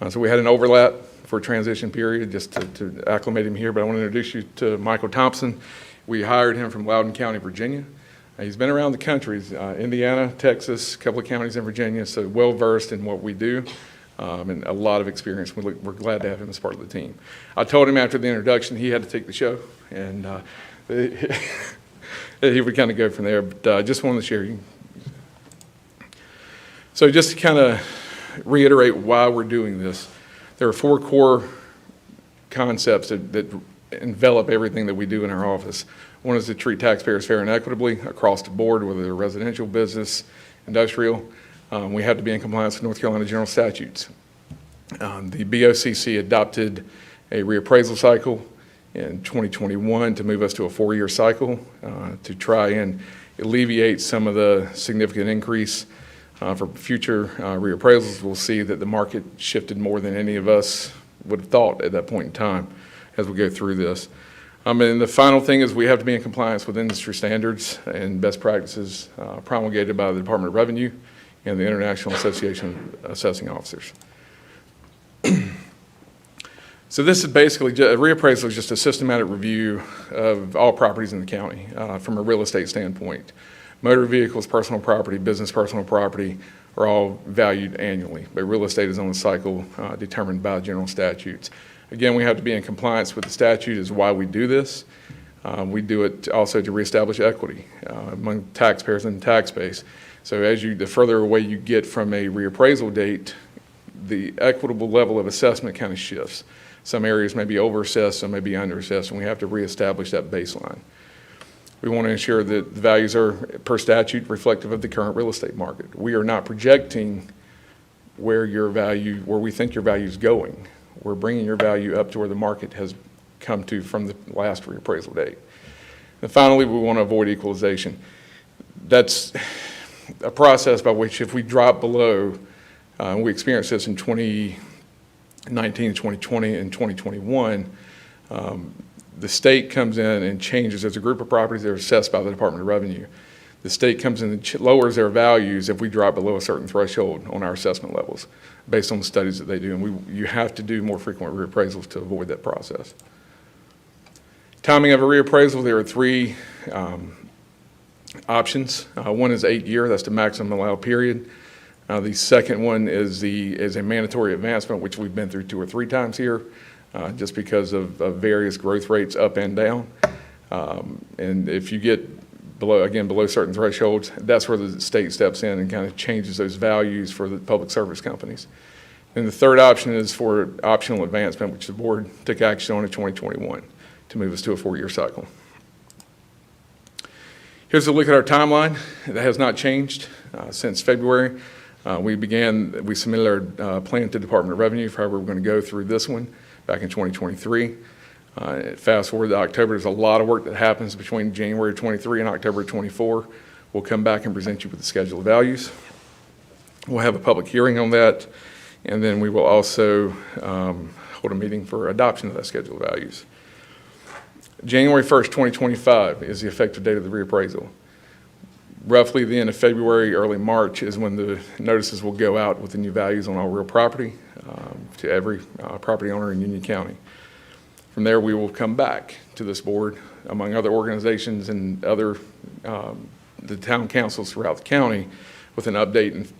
M: So we had an overlap for a transition period just to acclimate him here, but I want to introduce you to Michael Thompson. We hired him from Loudoun County, Virginia. He's been around the country, Indiana, Texas, a couple of counties in Virginia, so well-versed in what we do, and a lot of experience. We're glad to have him as part of the team. I told him after the introduction he had to take the show, and he would kind of go from there, but I just wanted to share you. So just to kind of reiterate why we're doing this, there are 4 core concepts that envelop everything that we do in our office. One is to treat taxpayers fair and equitably across the board, whether they're residential, business, industrial. We have to be in compliance with North Carolina general statutes. The BOCC adopted a reappraisal cycle in 2021 to move us to a 4-year cycle to try and alleviate some of the significant increase. For future reappraisals, we'll see that the market shifted more than any of us would have thought at that point in time as we go through this. And the final thing is we have to be in compliance with industry standards and best practices promulgated by the Department of Revenue and the International Association of Assessing Officers. So this is basically, a reappraisal is just a systematic review of all properties in the county from a real estate standpoint. Motor vehicles, personal property, business personal property are all valued annually, but real estate is on a cycle determined by general statutes. Again, we have to be in compliance with the statute is why we do this. We do it also to reestablish equity among taxpayers and the tax base. So the further away you get from a reappraisal date, the equitable level of assessment kind of shifts. Some areas may be overassessed, some may be underassessed, and we have to reestablish that baseline. We want to ensure that the values are, per statute, reflective of the current real estate market. We are not projecting where we think your value is going. We're bringing your value up to where the market has come to from the last reappraisal date. And finally, we want to avoid equalization. That's a process by which if we drop below, we experienced this in 2019, 2020, and 2021, the state comes in and changes. There's a group of properties that are assessed by the Department of Revenue. The state comes in and lowers their values if we drop below a certain threshold on our assessment levels based on the studies that they do. And you have to do more frequent reappraisals to avoid that process. Timing of a reappraisal, there are three options. One is 8 years, that's the maximum allowed period. The second one is a mandatory advancement, which we've been through 2 or 3 times here, just because of various growth rates up and down. And if you get below certain thresholds, that's where the state steps in and kind of changes those values for the public service companies. And the third option is for optional advancement, which the board took action on in 2021 to move us to a 4-year cycle. Here's a look at our timeline. That has not changed since February. We submitted our plan to the Department of Revenue for how we're going to go through this one back in 2023. Fast forward to October, there's a lot of work that happens between January of 23 and October of 24. We'll come back and present you with the schedule of values. We'll have a public hearing on that, and then we will also hold a meeting for adoption of that schedule of values. January 1st, 2025 is the effective date of the reappraisal. Roughly the end of February, early March is when the notices will go out with the new values on all real property to every property owner in Union County. From there, we will come back to this board, among other organizations and other the town councils throughout the county, with an update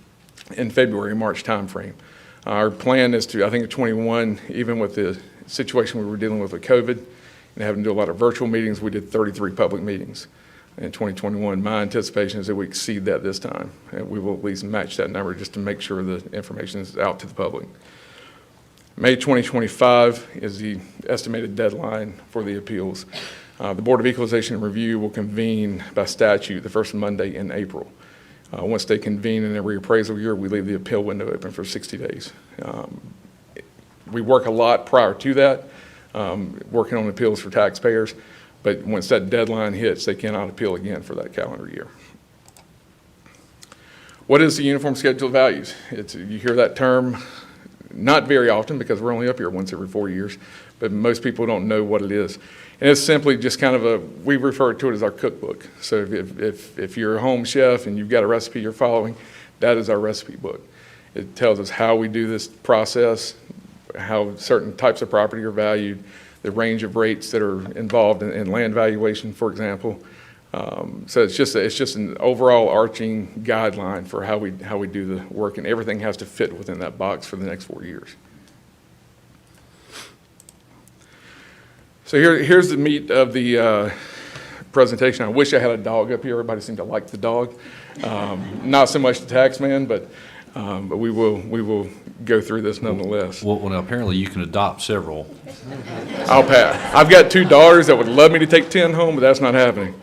M: in February, March timeframe. Our plan is to, I think in 21, even with the situation we were dealing with COVID and having to do a lot of virtual meetings, we did 33 public meetings in 2021. My anticipation is that we exceed that this time, and we will at least match that number just to make sure the information is out to the public. May 2025 is the estimated deadline for the appeals. The Board of Equalization and Review will convene by statute the first Monday in April. Once they convene in every appraisal year, we leave the appeal window open for 60 days. We work a lot prior to that, working on appeals for taxpayers, but once that deadline hits, they cannot appeal again for that calendar year. What is the Uniform Schedule of Values? You hear that term not very often because we're only up here once every 4 years, but most people don't know what it is. And it's simply just kind of we refer to it as our cookbook. So if you're a home chef and you've got a recipe you're following, that is our recipe book. It tells us how we do this process, how certain types of property are valued, the range of rates that are involved in land valuation, for example. So it's just an overall arching guideline for how we do the work, and everything has to fit within that box for the next 4 years. So here's the meat of the presentation. I wish I had a dog up here. Everybody seemed to like the dog. Not so much the tax man, but we will go through this nonetheless.
A: Well, now apparently you can adopt several.
M: I'll pass. I've got 2 daughters that would love me to take 10 home, but that's not happening.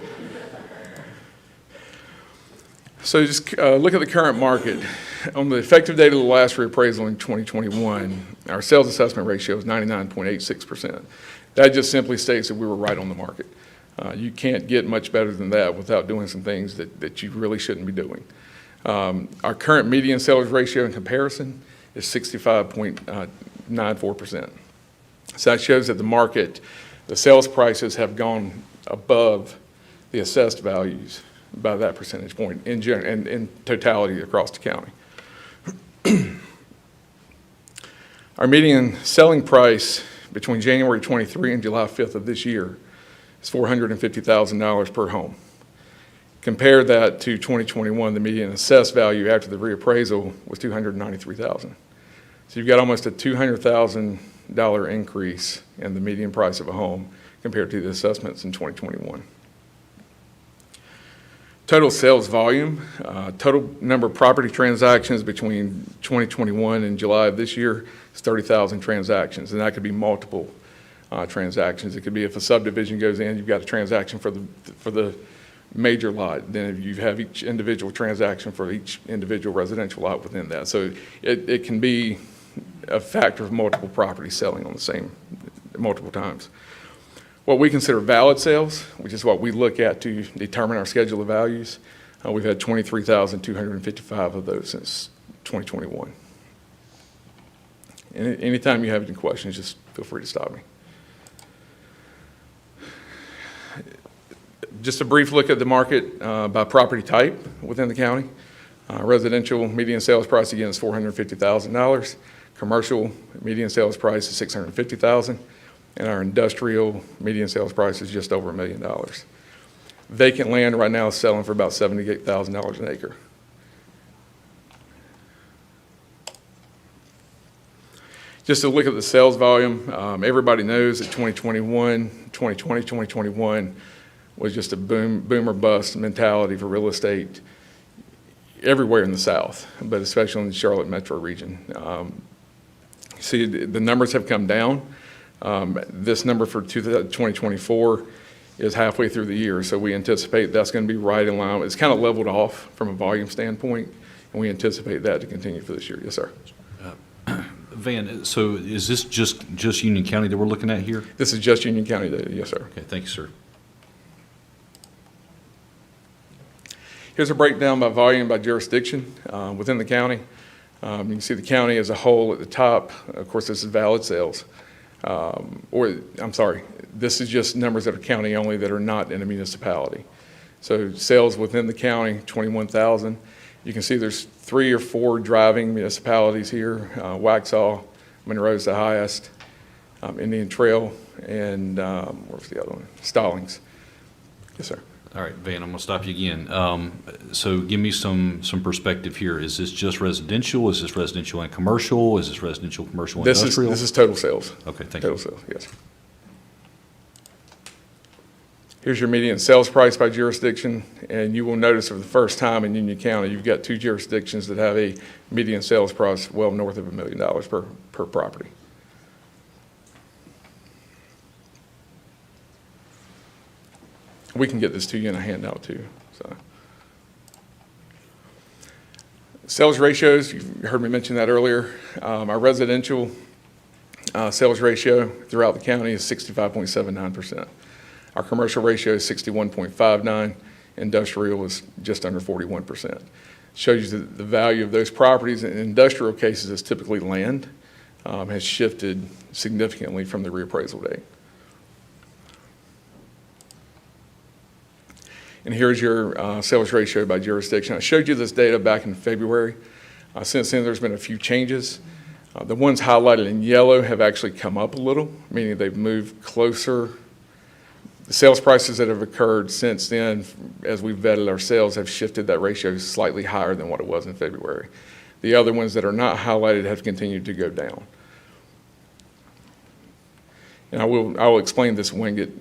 M: So just look at the current market. On the effective date of the last reappraisal in 2021, our sales assessment ratio is 99.86%. That just simply states that we were right on the market. You can't get much better than that without doing some things that you really shouldn't be doing. Our current median sales ratio in comparison is 65.94%. So that shows that the market, the sales prices have gone above the assessed values by that percentage point in totality across the county. Our median selling price between January 23 and July 5th of this year is $450,000 per home. Compare that to 2021, the median assessed value after the reappraisal was $293,000. So you've got almost a $200,000 increase in the median price of a home compared to the assessments in 2021. Total sales volume, total number of property transactions between 2021 and July of this year is 30,000 transactions, and that could be multiple transactions. It could be if a subdivision goes in, you've got a transaction for the major lot. Then you have each individual transaction for each individual residential lot within that. So it can be a factor of multiple properties selling on the same multiple times. What we consider valid sales, which is what we look at to determine our schedule of values, we've had 23,255 of those since 2021. And anytime you have any questions, just feel free to stop me. Just a brief look at the market by property type within the county. Residential median sales price again is $450,000. Commercial median sales price is $650,000. And our industrial median sales price is just over $1 million. Vacant land right now is selling for about $78,000 an acre. Just to look at the sales volume, everybody knows that 2020, 2021 was just a boom or bust mentality for real estate everywhere in the South, but especially in the Charlotte metro region. See, the numbers have come down. This number for 2024 is halfway through the year, so we anticipate that's going to be right in line. It's kind of leveled off from a volume standpoint, and we anticipate that to continue for this year. Yes, sir.
A: Van, so is this just Union County that we're looking at here?
M: This is just Union County data. Yes, sir.
A: Okay, thank you, sir.
M: Here's a breakdown by volume by jurisdiction within the county. You can see the county as a whole at the top. Of course, this is valid sales. This is just numbers that are county only that are not in a municipality. So sales within the county, 21,000. You can see there's 3 or 4 driving municipalities here. Waxhaw, Monroe's the highest, Indian Trail, and where's the other one? Stallings. Yes, sir.
A: All right, Van, I'm going to stop you again. So give me some perspective here. Is this just residential? Is this residential and commercial? Is this residential, commercial, and industrial?
M: This is total sales.
A: Okay, thank you.
M: Total sales, yes. Here's your median sales price by jurisdiction, and you will notice for the first time in Union County, you've got 2 jurisdictions that have a median sales price well north of $1 million per property. We can get this to you in a handout too. So, sales ratios, you heard me mention that earlier. Our residential sales ratio throughout the county is 65.79%. Our commercial ratio is 61.59. Industrial is just under 41%. Shows you the value of those properties. In industrial cases, it's typically land, has shifted significantly from the reappraisal date. And here's your sales ratio by jurisdiction. I showed you this data back in February. Since then, there's been a few changes. The ones highlighted in yellow have actually come up a little, meaning they've moved closer. The sales prices that have occurred since then, as we've vetted our sales, have shifted that ratio slightly higher than what it was in February. The other ones that are not highlighted have continued to go down. And I will explain this Wingate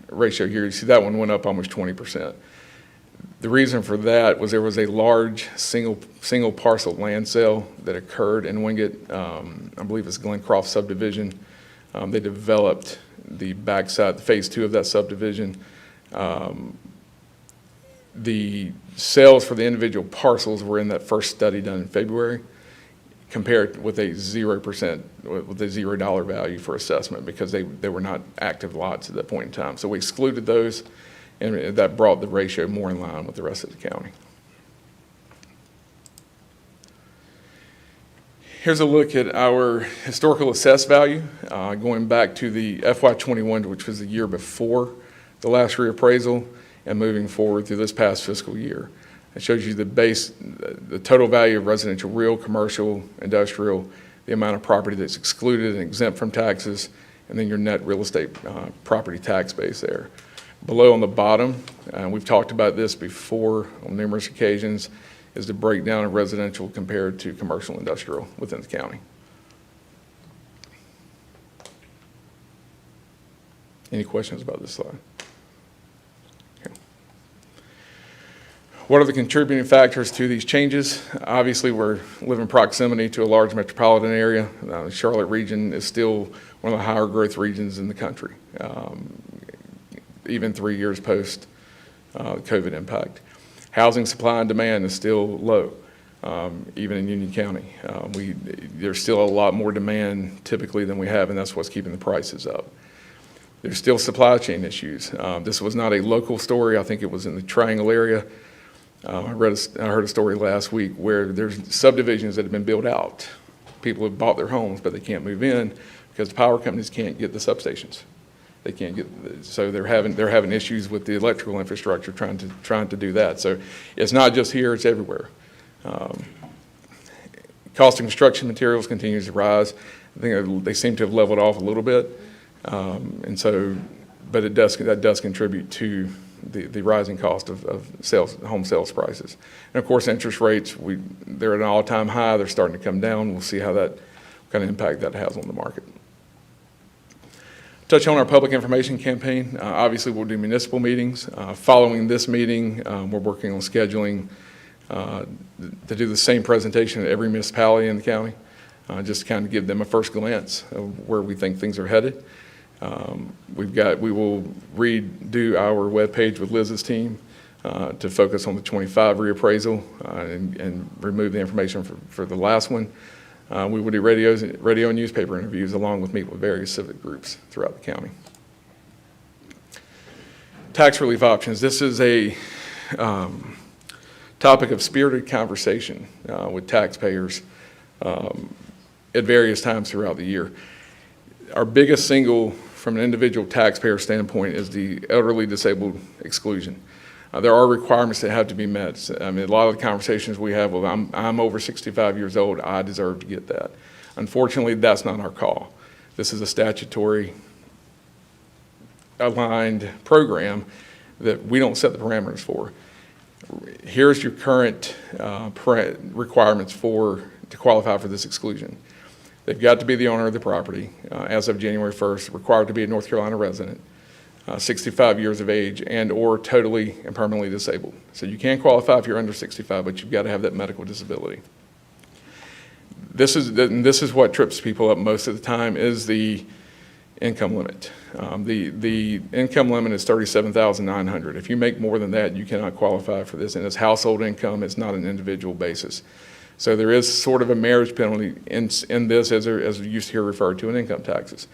M: ratio here. You see that one went up almost 20%. The reason for that was there was a large single parcel land sale that occurred in Wingate. I believe it's Glencroft subdivision. They developed the backside, phase 2 of that subdivision. The sales for the individual parcels were in that first study done in February, compared with a 0%, with a $0 value for assessment because they were not active lots at that point in time. So we excluded those, and that brought the ratio more in line with the rest of the county. Here's a look at our historical assessed value, going back to the FY21, which was the year before the last reappraisal, and moving forward through this past fiscal year. It shows you the total value of residential real, commercial, industrial, the amount of property that's excluded and exempt from taxes, and then your net real estate property tax base there. Below on the bottom, we've talked about this before on numerous occasions, is the breakdown of residential compared to commercial industrial within the county. Any questions about this slide? Okay. What are the contributing factors to these changes? Obviously, we're live in proximity to a large metropolitan area. The Charlotte region is still one of the higher growth regions in the country, even 3 years post COVID impact. Housing supply and demand is still low, even in Union County. There's still a lot more demand typically than we have, and that's what's keeping the prices up. There's still supply chain issues. This was not a local story. I think it was in the Triangle area. I heard a story last week where there's subdivisions that have been built out. People have bought their homes, but they can't move in because the power companies can't get the substations. They can't get, so they're having issues with the electrical infrastructure trying to do that. So it's not just here; it's everywhere. Cost of construction materials continues to rise. I think they seem to have leveled off a little bit. And so, but that does contribute to the rising cost of home sales prices. And of course, interest rates, they're at an all-time high. They're starting to come down. We'll see what kind of impact that has on the market. Touch on our public information campaign. Obviously, we'll do municipal meetings. Following this meeting, we're working on scheduling to do the same presentation at every municipality in the county, just to kind of give them a first glance of where we think things are headed. We will redo our webpage with Liz's team to focus on the 25 reappraisal and remove the information for the last one. We will do radio and newspaper interviews along with meet with various civic groups throughout the county. Tax relief options. This is a topic of spirited conversation with taxpayers at various times throughout the year. Our biggest single from an individual taxpayer standpoint is the elderly disabled exclusion. There are requirements that have to be met. I mean, a lot of the conversations we have, well, I'm over 65 years old, I deserve to get that. Unfortunately, that's not our call. This is a statutory aligned program that we don't set the parameters for. Here's your current requirements to qualify for this exclusion. They've got to be the owner of the property as of January 1st, required to be a North Carolina resident, 65 years of age, and or totally and permanently disabled. So you can qualify if you're under 65, but you've got to have that medical disability. This is what trips people up most of the time is the income limit. The income limit is $37,900. If you make more than that, you cannot qualify for this, and it's household income. It's not an individual basis. So there is sort of a marriage penalty in this, as we used to hear referred to in income taxes.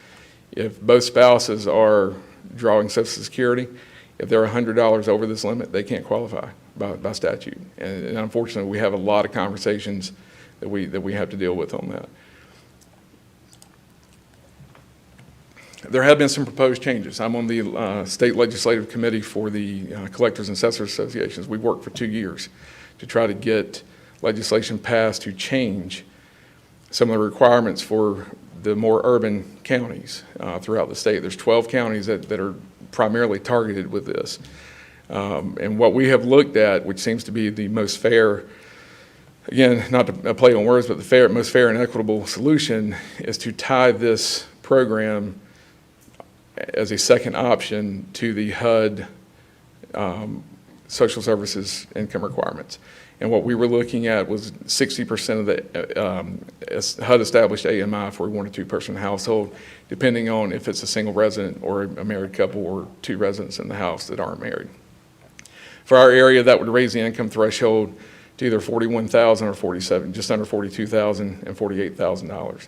M: If both spouses are drawing Social Security, if they're $100 over this limit, they can't qualify by statute. And unfortunately, we have a lot of conversations that we have to deal with on that. There have been some proposed changes. I'm on the state legislative committee for the Collectors and Assessors Associations. We worked for 2 years to try to get legislation passed to change some of the requirements for the more urban counties throughout the state. There's 12 counties that are primarily targeted with this. And what we have looked at, which seems to be the most fair, again, not to play on words, but the most fair and equitable solution is to tie this program as a second option to the HUD social services income requirements. And what we were looking at was 60% of the HUD-established AMI for a 1 to 2 person household, depending on if it's a single resident or a married couple or 2 residents in the house that aren't married. For our area, that would raise the income threshold to either $41,000 or $47,000, just under $42,000 and $48,000,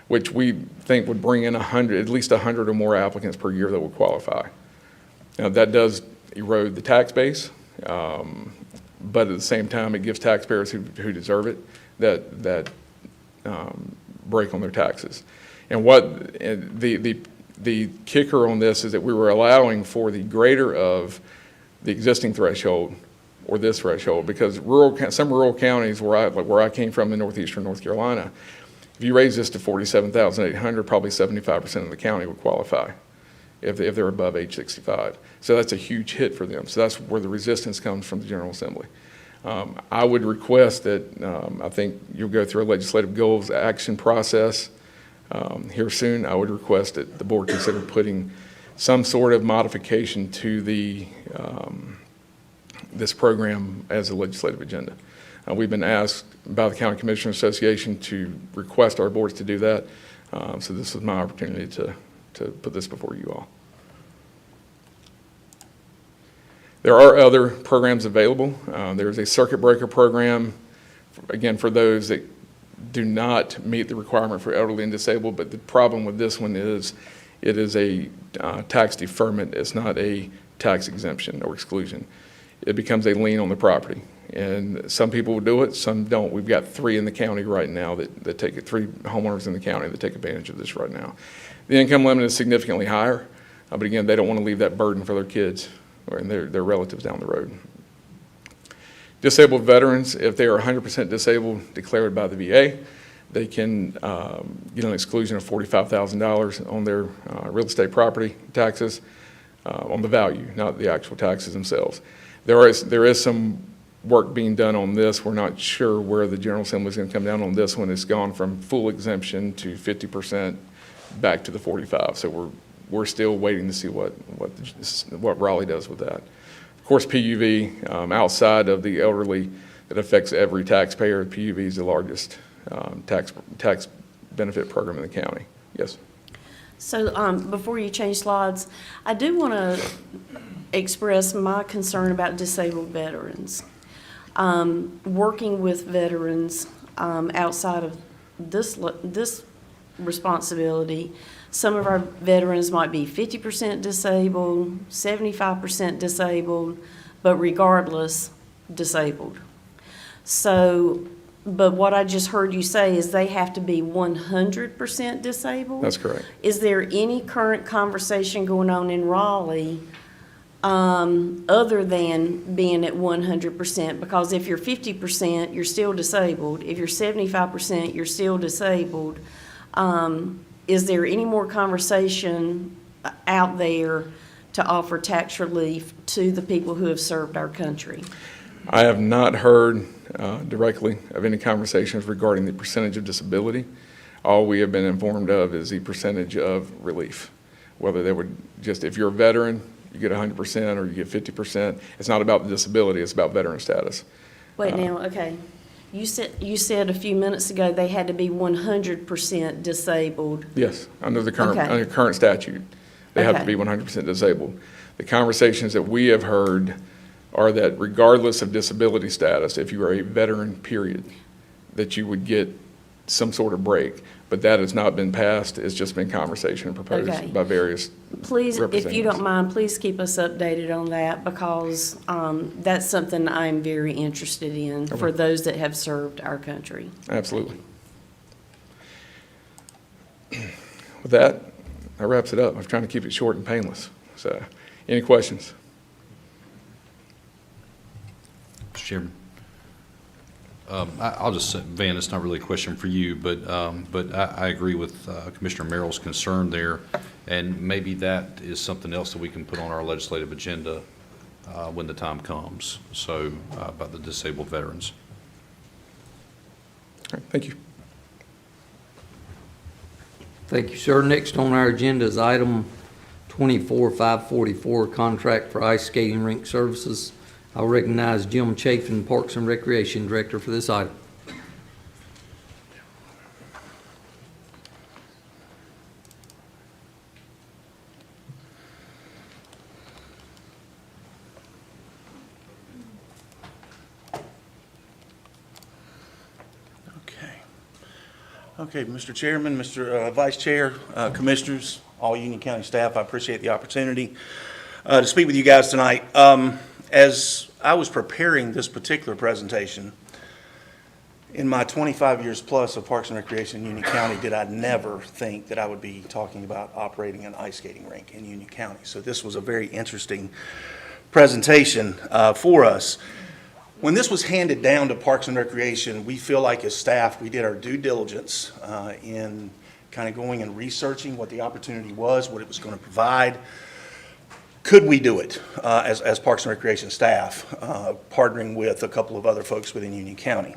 M: which we think would bring in at least 100 or more applicants per year that would qualify. Now, that does erode the tax base. But at the same time, it gives taxpayers who deserve it that break on their taxes. And what the kicker on this is that we were allowing for the greater of the existing threshold or this threshold, because some rural counties where I came from in northeastern North Carolina, If you raise this to $47,800, probably 75% of the county would qualify if they're above age 65. So that's a huge hit for them. So that's where the resistance comes from the General Assembly. I would request that, I think you'll go through a legislative goals action process here soon. I would request that the board consider putting some sort of modification to this program as a legislative agenda. We've been asked by the County Commissioner Association to request our boards to do that. So this is my opportunity to put this before you all. There are other programs available. There's a circuit breaker program, again, for those that do not meet the requirement for elderly and disabled, but the problem with this one is it is a tax deferment. It's not a tax exemption or exclusion. It becomes a lien on the property. And some people will do it, some don't. We've got 3 in the county right now that take it, 3 homeowners in the county that take advantage of this right now. The income limit is significantly higher, but again, they don't want to leave that burden for their kids or their relatives down the road. Disabled veterans, if they are 100% disabled declared by the VA, they can get an exclusion of $45,000 on their real estate property taxes on the value, not the actual taxes themselves. There is some work being done on this. We're not sure where the General Assembly is going to come down on this one. It's gone from full exemption to 50% back to the 45. So we're still waiting to see what Raleigh does with that. Of course, PUV, outside of the elderly, that affects every taxpayer. PUV is the largest tax benefit program in the county. Yes.
K: So before you change slides, I do want to express my concern about disabled veterans. Working with veterans outside of this responsibility, some of our veterans might be 50% disabled, 75% disabled, but regardless, disabled. So, but what I just heard you say is they have to be 100% disabled?
M: That's correct.
K: Is there any current conversation going on in Raleigh other than being at 100%? Because if you're 50%, you're still disabled. If you're 75%, you're still disabled. Is there any more conversation out there to offer tax relief to the people who have served our country?
M: I have not heard directly of any conversations regarding the percentage of disability. All we have been informed of is the percentage of relief. Whether they would just, if you're a veteran, you get 100% or you get 50%. It's not about the disability, it's about veteran status.
K: Wait now, okay. You said a few minutes ago they had to be 100% disabled.
M: Yes, under the
K: Okay.
M: under current statute, they have to
K: Okay.
M: be 100% disabled. The conversations that we have heard are that regardless of disability status, if you are a veteran, period, that you would get some sort of break. But that has not been passed. It's just been conversation proposed
K: Okay.
M: by various
K: Please, if you
M: representatives.
K: don't mind, please keep us updated on that because that's something I'm very interested in for those that have served our country.
M: Absolutely. With that wraps it up. I'm trying to keep it short and painless. So, any questions?
A: Mr. Chairman. I'll just say, Van, it's not really a question for you, but I agree with Commissioner Merrill's concern there, and maybe that is something else that we can put on our legislative agenda when the time comes, so about the disabled veterans.
M: All right, thank you.
B: Thank you, sir. Next on our agenda is item 24-544, contract for ice skating rink services. I'll recognize Jim Chafin, Parks and Recreation Director, for this item.
N: Okay, Mr. Chairman, Mr. Vice Chair, Commissioners, all Union County staff, I appreciate the opportunity to speak with you guys tonight. As I was preparing this particular presentation, in my 25 years plus of Parks and Recreation in Union County, did I never think that I would be talking about operating an ice skating rink in Union County. So this was a very interesting presentation for us. When this was handed down to Parks and Recreation, we feel like as staff, we did our due diligence in kind of going and researching what the opportunity was, what it was going to provide. Could we do it as Parks and Recreation staff, partnering with a couple of other folks within Union County?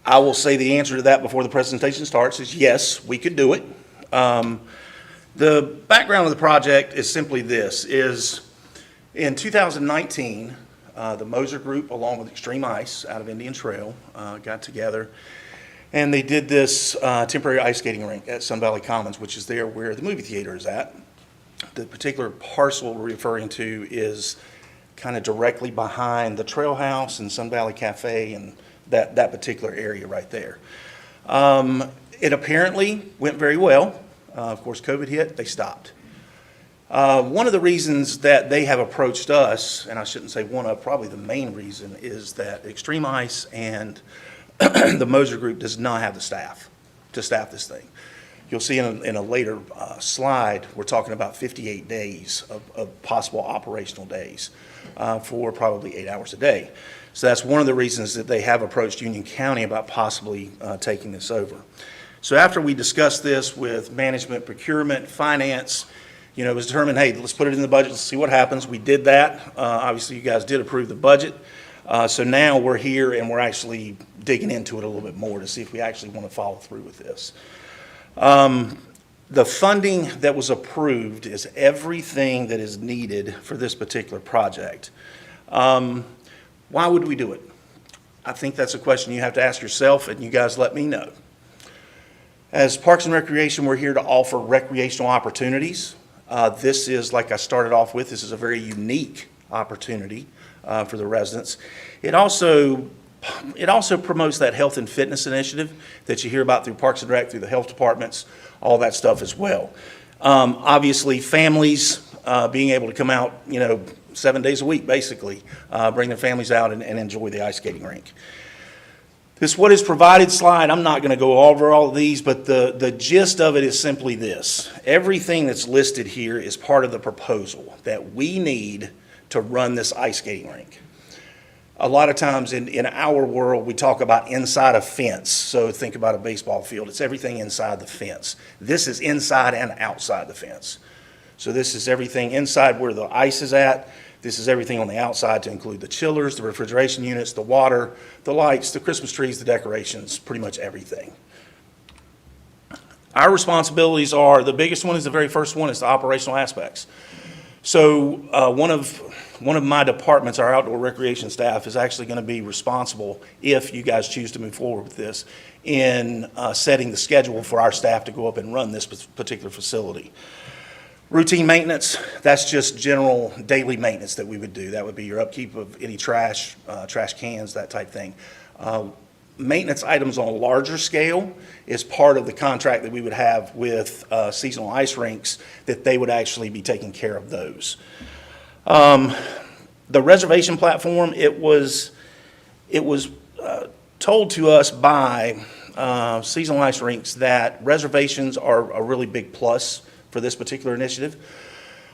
N: I will say the answer to that before the presentation starts is yes, we could do it. The background of the project is simply this, is in 2019, the Moser Group, along with Extreme Ice out of Indian Trail, got together, and they did this temporary ice skating rink at Sun Valley Commons, which is there where the movie theater is at. The particular parcel we're referring to is kind of directly behind the Trail House and Sun Valley Cafe and that particular area right there. It apparently went very well. Of course, COVID hit, they stopped. One of the reasons that they have approached us, and I shouldn't say one of, probably the main reason, is that Extreme Ice and the Moser Group does not have the staff to staff this thing. You'll see in a later slide, we're talking about 58 days of possible operational days for probably 8 hours a day. So that's one of the reasons that they have approached Union County about possibly taking this over. So after we discussed this with management, procurement, finance, it was determined, hey, let's put it in the budget, let's see what happens. We did that. Obviously, you guys did approve the budget. So now we're here and we're actually digging into it a little bit more to see if we actually want to follow through with this. The funding that was approved is everything that is needed for this particular project. Why would we do it? I think that's a question you have to ask yourself, and you guys let me know. As Parks and Recreation, we're here to offer recreational opportunities. This is, like I started off with, this is a very unique opportunity for the residents. It also promotes that health and fitness initiative that you hear about through Parks and Rec, through the health departments, all that stuff as well. Obviously, families being able to come out, 7 days a week, basically, bring their families out and enjoy the ice skating rink. This what is provided slide, I'm not going to go over all of these, but the gist of it is simply this. Everything that's listed here is part of the proposal that we need to run this ice skating rink. A lot of times in our world, we talk about inside a fence. So think about a baseball field. It's everything inside the fence. This is inside and outside the fence. So this is everything inside where the ice is at. This is everything on the outside to include the chillers, the refrigeration units, the water, the lights, the Christmas trees, the decorations, pretty much everything. Our responsibilities are, the biggest one is the very first one, is the operational aspects. So one of my departments, our outdoor recreation staff, is actually going to be responsible, if you guys choose to move forward with this, in setting the schedule for our staff to go up and run this particular facility. Routine maintenance, that's just general daily maintenance that we would do. That would be your upkeep of any trash, trash cans, that type thing. Maintenance items on a larger scale is part of the contract that we would have with seasonal ice rinks, that they would actually be taking care of those. The reservation platform, it was told to us by seasonal ice rinks that reservations are a really big plus for this particular initiative.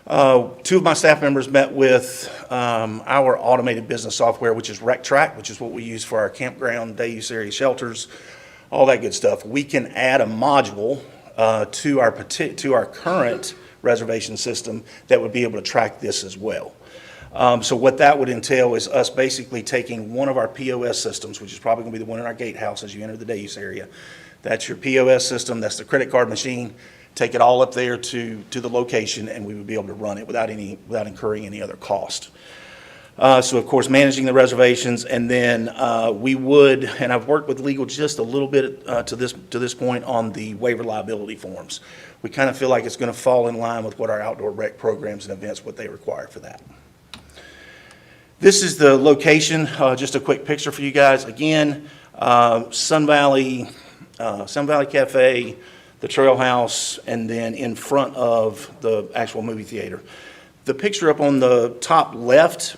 N: Two of my staff members met with our automated business software, which is RecTrack, which is what we use for our campground, day use area shelters, all that good stuff. We can add a module to our current reservation system that would be able to track this as well. So what that would entail is us basically taking one of our POS systems, which is probably going to be the one in our gatehouse as you enter the day use area. That's your POS system, that's the credit card machine. Take it all up there to the location, and we would be able to run it without incurring any other cost. So of course, managing the reservations, and then we would, and I've worked with legal just a little bit to this point on the waiver liability forms. We kind of feel like it's going to fall in line with what our outdoor rec programs and events, what they require for that. This is the location, just a quick picture for you guys. Again, Sun Valley Cafe, the Trail House, and then in front of the actual movie theater. The picture up on the top left,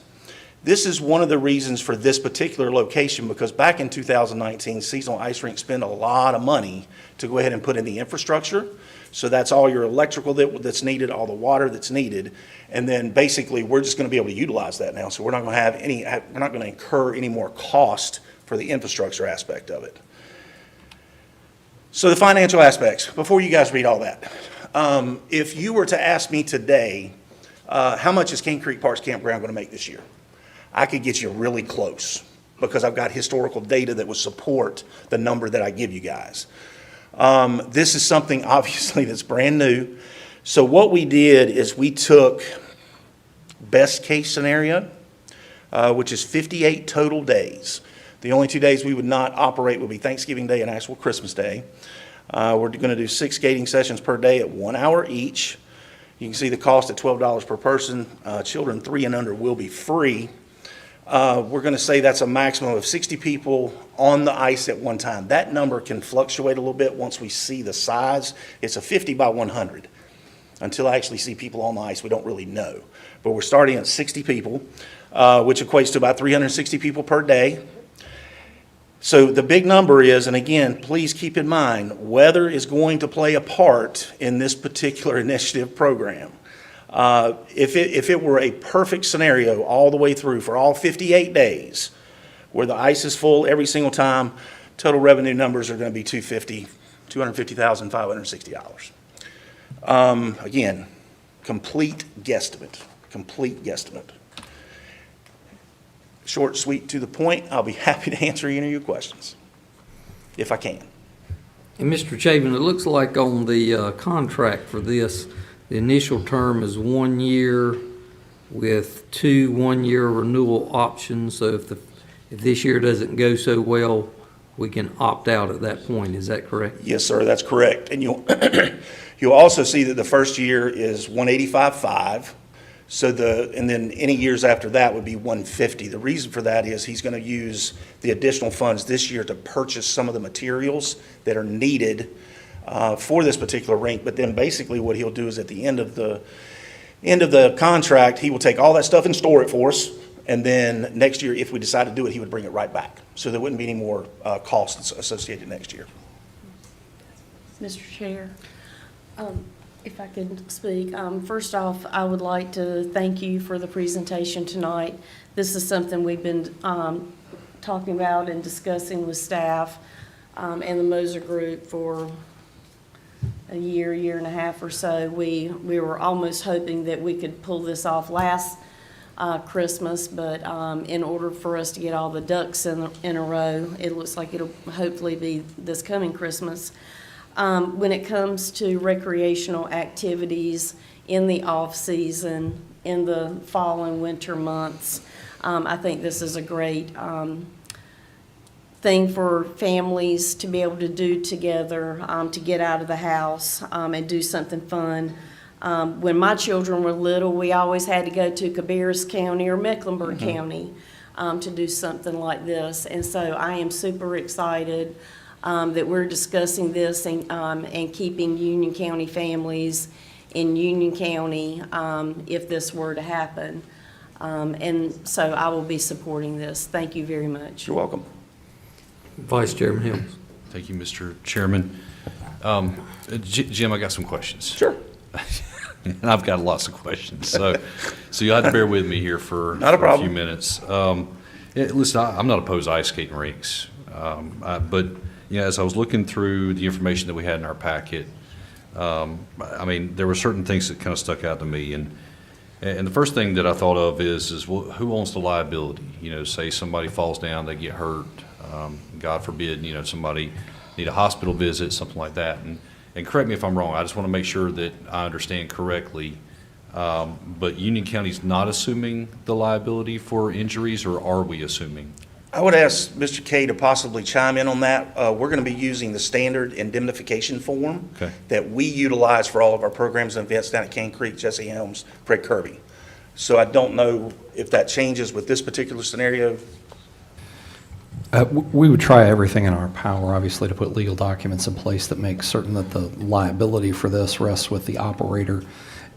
N: This is one of the reasons for this particular location, because back in 2019, Seasonal Ice Rink spent a lot of money to go ahead and put in the infrastructure. So that's all your electrical that's needed, all the water that's needed. And then basically, we're just going to be able to utilize that now. So we're not going to have we're not going to incur any more cost for the infrastructure aspect of it. So the financial aspects, before you guys read all that, if you were to ask me today, how much is King Creek Parks Campground going to make this year? I could get you really close because I've got historical data that would support the number that I give you guys. This is something obviously that's brand new. So what we did is we took best case scenario, which is 58 total days. The only 2 days we would not operate would be Thanksgiving Day and actual Christmas Day. We're going to do 6 skating sessions per day at 1 hour each. You can see the cost at $12 per person. Children 3 and under will be free. We're going to say that's a maximum of 60 people on the ice at one time. That number can fluctuate a little bit once we see the size. It's a 50 by 100. Until I actually see people on the ice, we don't really know. But we're starting at 60 people, which equates to about 360 people per day. So the big number is, and again, please keep in mind, weather is going to play a part in this particular initiative program. If it were a perfect scenario all the way through for all 58 days, where the ice is full every single time, total revenue numbers are going to be $250,560. Again, complete guesstimate. Short, sweet, to the point. I'll be happy to answer any of your questions, if I can.
B: And Mr. Chapin, it looks like on the contract for this, the initial term is 1 year with 2 one-year renewal options. So if this year doesn't go so well, we can opt out at that point. Is that correct?
N: Yes, sir, that's correct. And you'll also see that the first year is 185.5. So and then any years after that would be 150. The reason for that is he's going to use the additional funds this year to purchase some of the materials that are needed for this particular rink. But then basically what he'll do is at the end of the contract, he will take all that stuff and store it for us. And then next year, if we decide to do it, he would bring it right back. So there wouldn't be any more costs associated next year.
K: Mr. Chair, if I could speak. First off, I would like to thank you for the presentation tonight. This is something we've been talking about and discussing with staff and the Moser Group for a year and a half or so. We were almost hoping that we could pull this off last Christmas, but in order for us to get all the ducks in a row, it looks like it'll hopefully be this coming Christmas. When it comes to recreational activities in the off-season, in the fall and winter months, I think this is a great thing for families to be able to do together, to get out of the house and do something fun. When my children were little, we always had to go to Cabarrus County or Mecklenburg County to do something like this. And so I am super excited that we're discussing this and keeping Union County families in Union County if this were to happen. And so I will be supporting this. Thank you very much.
N: You're welcome.
B: Vice Chairman Helms.
A: Thank you, Mr. Chairman. Jim, I got some questions.
N: Sure.
A: And I've got lots of questions, so you'll have to bear with me here for a few minutes. Listen, I'm not opposed to ice skating rinks, but as I was looking through the information that we had in our packet, I mean, there were certain things that kind of stuck out to me, and the first thing that I thought of is well, who owns the liability? Say somebody falls down, they get hurt, God forbid, somebody need a hospital visit, something like that, and correct me if I'm wrong, I just want to make sure that I understand correctly, but Union County's not assuming the liability for injuries, or are we assuming?
N: I would ask Mr. Kay to possibly chime in on that. We're going to be using the standard indemnification form that we utilize for all of our programs and events down at King Creek, Jesse Helms, Fred Kirby. So I don't know if that changes with this particular scenario.
O: We would try everything in our power, obviously, to put legal documents in place that make certain that the liability for this rests with the operator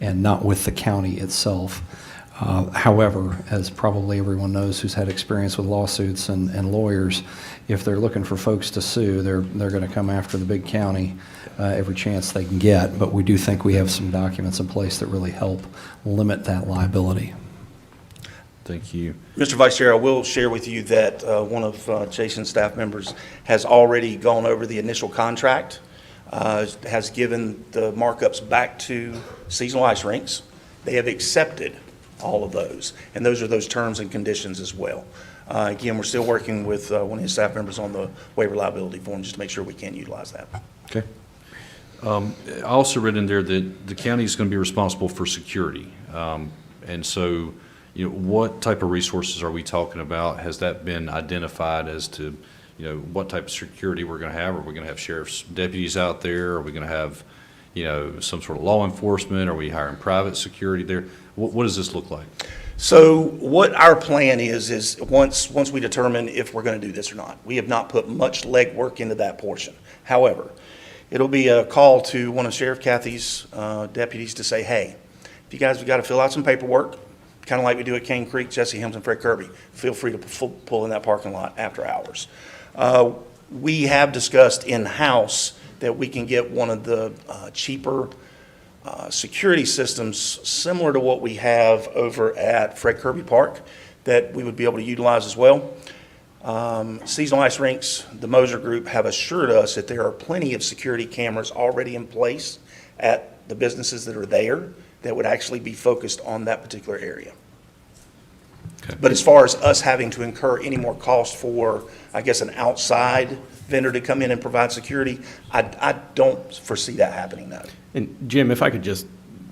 O: and not with the county itself. However, as probably everyone knows who's had experience with lawsuits and lawyers, if they're looking for folks to sue, they're going to come after the big county every chance they can get. But we do think we have some documents in place that really help limit that liability.
A: Thank you.
N: Mr. Vice Chair, I will share with you that one of Jason's staff members has already gone over the initial contract, has given the markups back to seasonal ice rinks. They have accepted all of those, and those are those terms and conditions as well. Again, we're still working with one of his staff members on the waiver liability form just to make sure we can utilize that.
A: Okay. I also read in there that the county is going to be responsible for security. And so, you know, what type of resources are we talking about? Has that been identified as to, you know, what type of security we're going to have? Are we going to have sheriff's deputies out there? Are we going to have, you know, some sort of law enforcement? Are we hiring private security there? What does this look like?
N: So what our plan is once we determine if we're going to do this or not, we have not put much legwork into that portion. However, it'll be a call to one of Sheriff Cathy's deputies to say, hey, if you guys have got to fill out some paperwork, kind of like we do at Cane Creek, Jesse Helms and Fred Kirby, feel free to pull in that parking lot after hours. We have discussed in-house that we can get one of the cheaper security systems similar to what we have over at Fred Kirby Park that we would be able to utilize as well. Seasonal ice rinks, the Moser Group, have assured us that there are plenty of security cameras already in place at the businesses that are there that would actually be focused on that particular area.
A: Okay.
N: But as far as us having to incur any more cost for, I guess, an outside vendor to come in and provide security, I don't foresee that happening, no.
P: And Jim, if I could just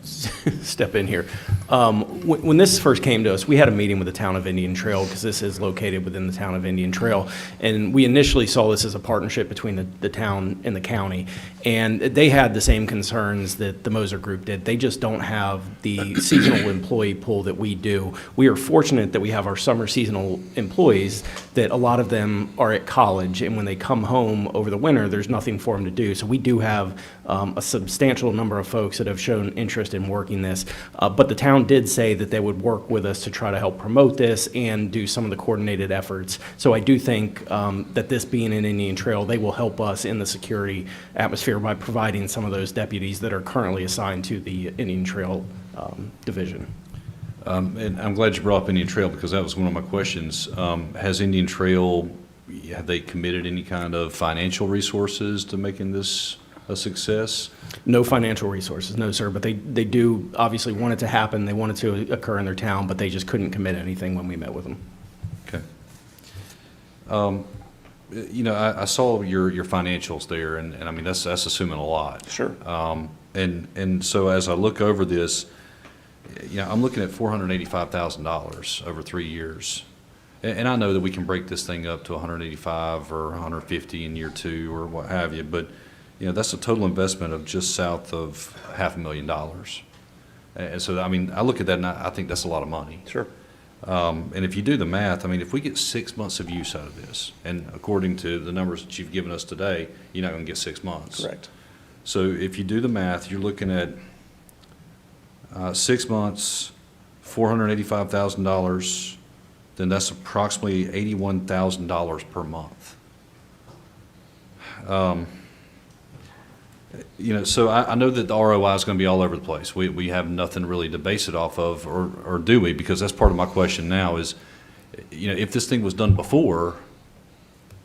P: step in here. When this first came to us, we had a meeting with the town of Indian Trail because this is located within the town of Indian Trail. And we initially saw this as a partnership between the town and the county. And they had the same concerns that the Moser Group did. They just don't have the seasonal employee pool that we do. We are fortunate that we have our summer seasonal employees, that a lot of them are at college. And when they come home over the winter, there's nothing for them to do. So we do have a substantial number of folks that have shown interest in working this. But the town did say that they would work with us to try to help promote this and do some of the coordinated efforts. So I do think that this being an Indian Trail, they will help us in the security atmosphere by providing some of those deputies that are currently assigned to the Indian Trail division.
A: And I'm glad you brought up Indian Trail because that was one of my questions. Has Indian Trail, have they committed any kind of financial resources to making this a success?
P: No financial resources, no, sir, but they do obviously want it to happen. They want it to occur in their town, but they just couldn't commit anything when we met with them.
A: Okay. You know, I saw your financials there, and I mean, that's assuming a lot.
N: Sure.
A: And so as I look over this, you know, I'm looking at $485,000 over 3 years. And I know that we can break this thing up to 185 or 150 in year 2 or what have you, but you know, that's a total investment of just south of $500,000. And so, I mean, I look at that and I think that's a lot of money.
N: Sure.
A: And if you do the math, I mean, if we get 6 months of use out of this, and according to the numbers that you've given us today, you're not going to get 6 months.
N: Correct.
A: So if you do the math, you're looking at 6 months, $485,000, then that's approximately $81,000 per month. You know, so I know that the ROI is going to be all over the place. We have nothing really to base it off of, or do we? Because that's part of my question now is, you know, if this thing was done before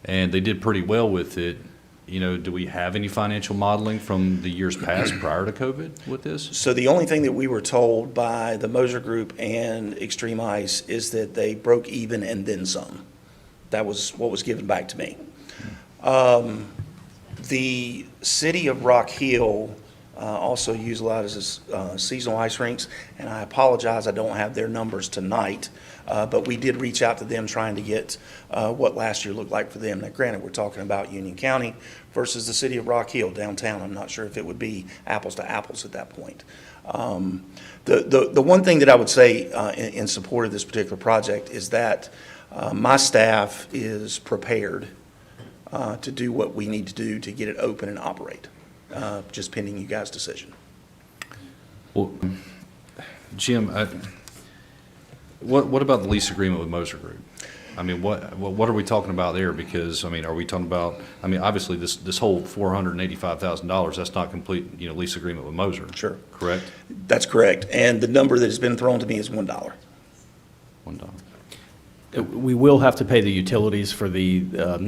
A: and they did pretty well with it, you know, do we have any financial modeling from the years past prior to COVID with this?
N: So the only thing that we were told by the Moser Group and Extreme Ice is that they broke even and then some. That was what was given back to me. The city of Rock Hill also utilizes seasonal ice rinks, and I apologize, I don't have their numbers tonight, but we did reach out to them trying to get what last year looked like for them. Now granted, we're talking about Union County versus the city of Rock Hill downtown. I'm not sure if it would be apples to apples at that point. The one thing that I would say in support of this particular project is that my staff is prepared to do what we need to do to get it open and operate, just pending you guys' decision.
A: Well, Jim, What about the lease agreement with Moser Group? I mean, what are we talking about there? Because, I mean, are we talking about, I mean, obviously, this whole $485,000, that's not complete, lease agreement with Moser.
N: Sure.
A: Correct?
N: That's correct. And the number that has been thrown to me is $1.
A: $1.
P: We will have to pay the utilities for the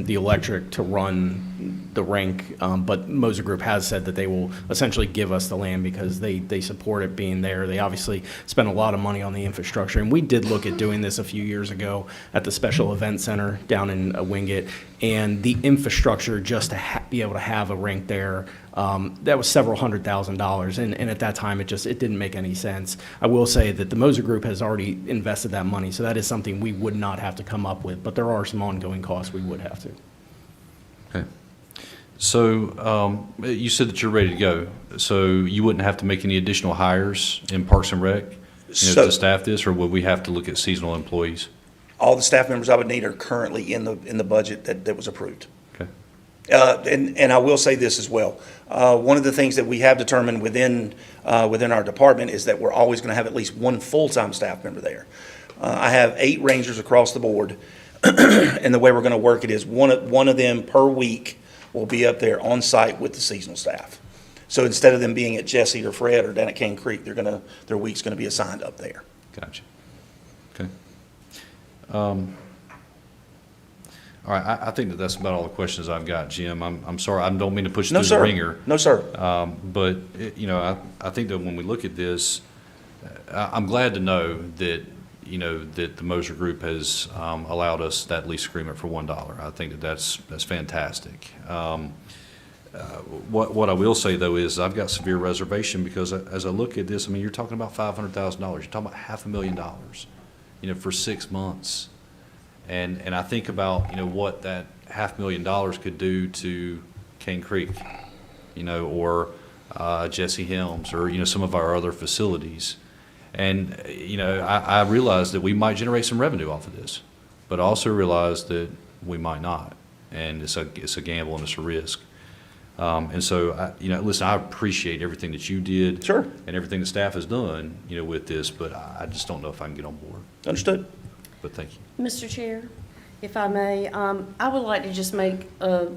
P: electric to run the rink, but Moser Group has said that they will essentially give us the land because they support it being there. They obviously spend a lot of money on the infrastructure, and we did look at doing this a few years ago at the Special Event Center down in Wingate, and the infrastructure just to be able to have a rink there, that was several $100,000, and at that time, it didn't make any sense. I will say that the Moser Group has already invested that money, so that is something we would not have to come up with, but there are some ongoing costs we would have to.
A: Okay. So you said that you're ready to go. So you wouldn't have to make any additional hires in Parks and Rec to staff this, or would we have to look at seasonal employees?
N: All the staff members I would need are currently in the budget that was approved.
A: Okay.
N: And I will say this as well. One of the things that we have determined within our department is that we're always going to have at least one full-time staff member there. I have 8 rangers across the board, and the way we're going to work it is one of them per week will be up there on site with the seasonal staff. So instead of them being at Jesse or Fred or down at Cane Creek, their week's going to be assigned up there.
A: Gotcha. Okay. All right, I think that's about all the questions I've got, Jim. I'm sorry, I don't mean to push you
N: No,
A: through
N: sir.
A: the ringer.
N: No, sir.
A: But, I think that when we look at this, I'm glad to know that, that the Moser Group has allowed us that lease agreement for $1. I think that's fantastic. What I will say, though, is I've got severe reservation because as I look at this, I mean, you're talking about $500,000. You're talking about $500,000, for 6 months. And I think about, what that $500,000 could do to Cane Creek, or Jesse Helms, or, some of our other facilities. And, I realize that we might generate some revenue off of this, but I also realize that we might not. And it's a gamble and it's a risk. And so, listen, I appreciate everything that you did.
N: Sure.
A: And everything the staff has done, with this, but I just don't know if I can get on board.
N: Understood.
A: But thank you.
K: Mr. Chair, if I may, I would like to just make a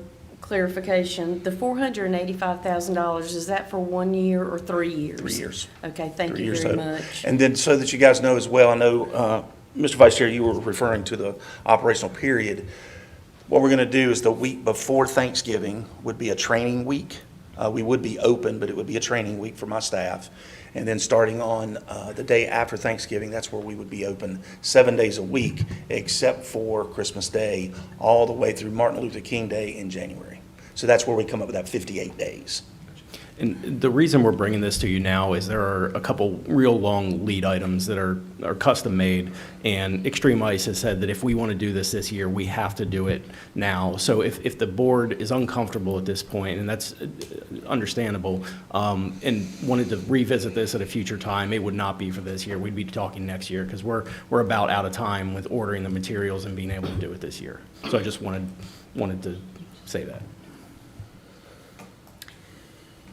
K: clarification. The $485,000, is that for 1 year or 3 years?
N: 3 years.
K: Okay, thank
N: 3
K: you
N: years
K: very
N: total.
K: much.
N: And then so that you guys know as well, I know, Mr. Vice Chair, you were referring to the operational period. What we're going to do is the week before Thanksgiving would be a training week. We would be open, but it would be a training week for my staff. And then starting on the day after Thanksgiving, that's where we would be open 7 days a week, except for Christmas Day, all the way through Martin Luther King Day in January. So that's where we come up with that 58 days.
P: And the reason we're bringing this to you now is there are a couple real long lead items that are custom made, and Extreme Ice has said that if we want to do this year, we have to do it now. So if the board is uncomfortable at this point, and that's understandable, and wanted to revisit this at a future time, it would not be for this year. We'd be talking next year because we're about out of time with ordering the materials and being able to do it this year. So I just wanted to say that.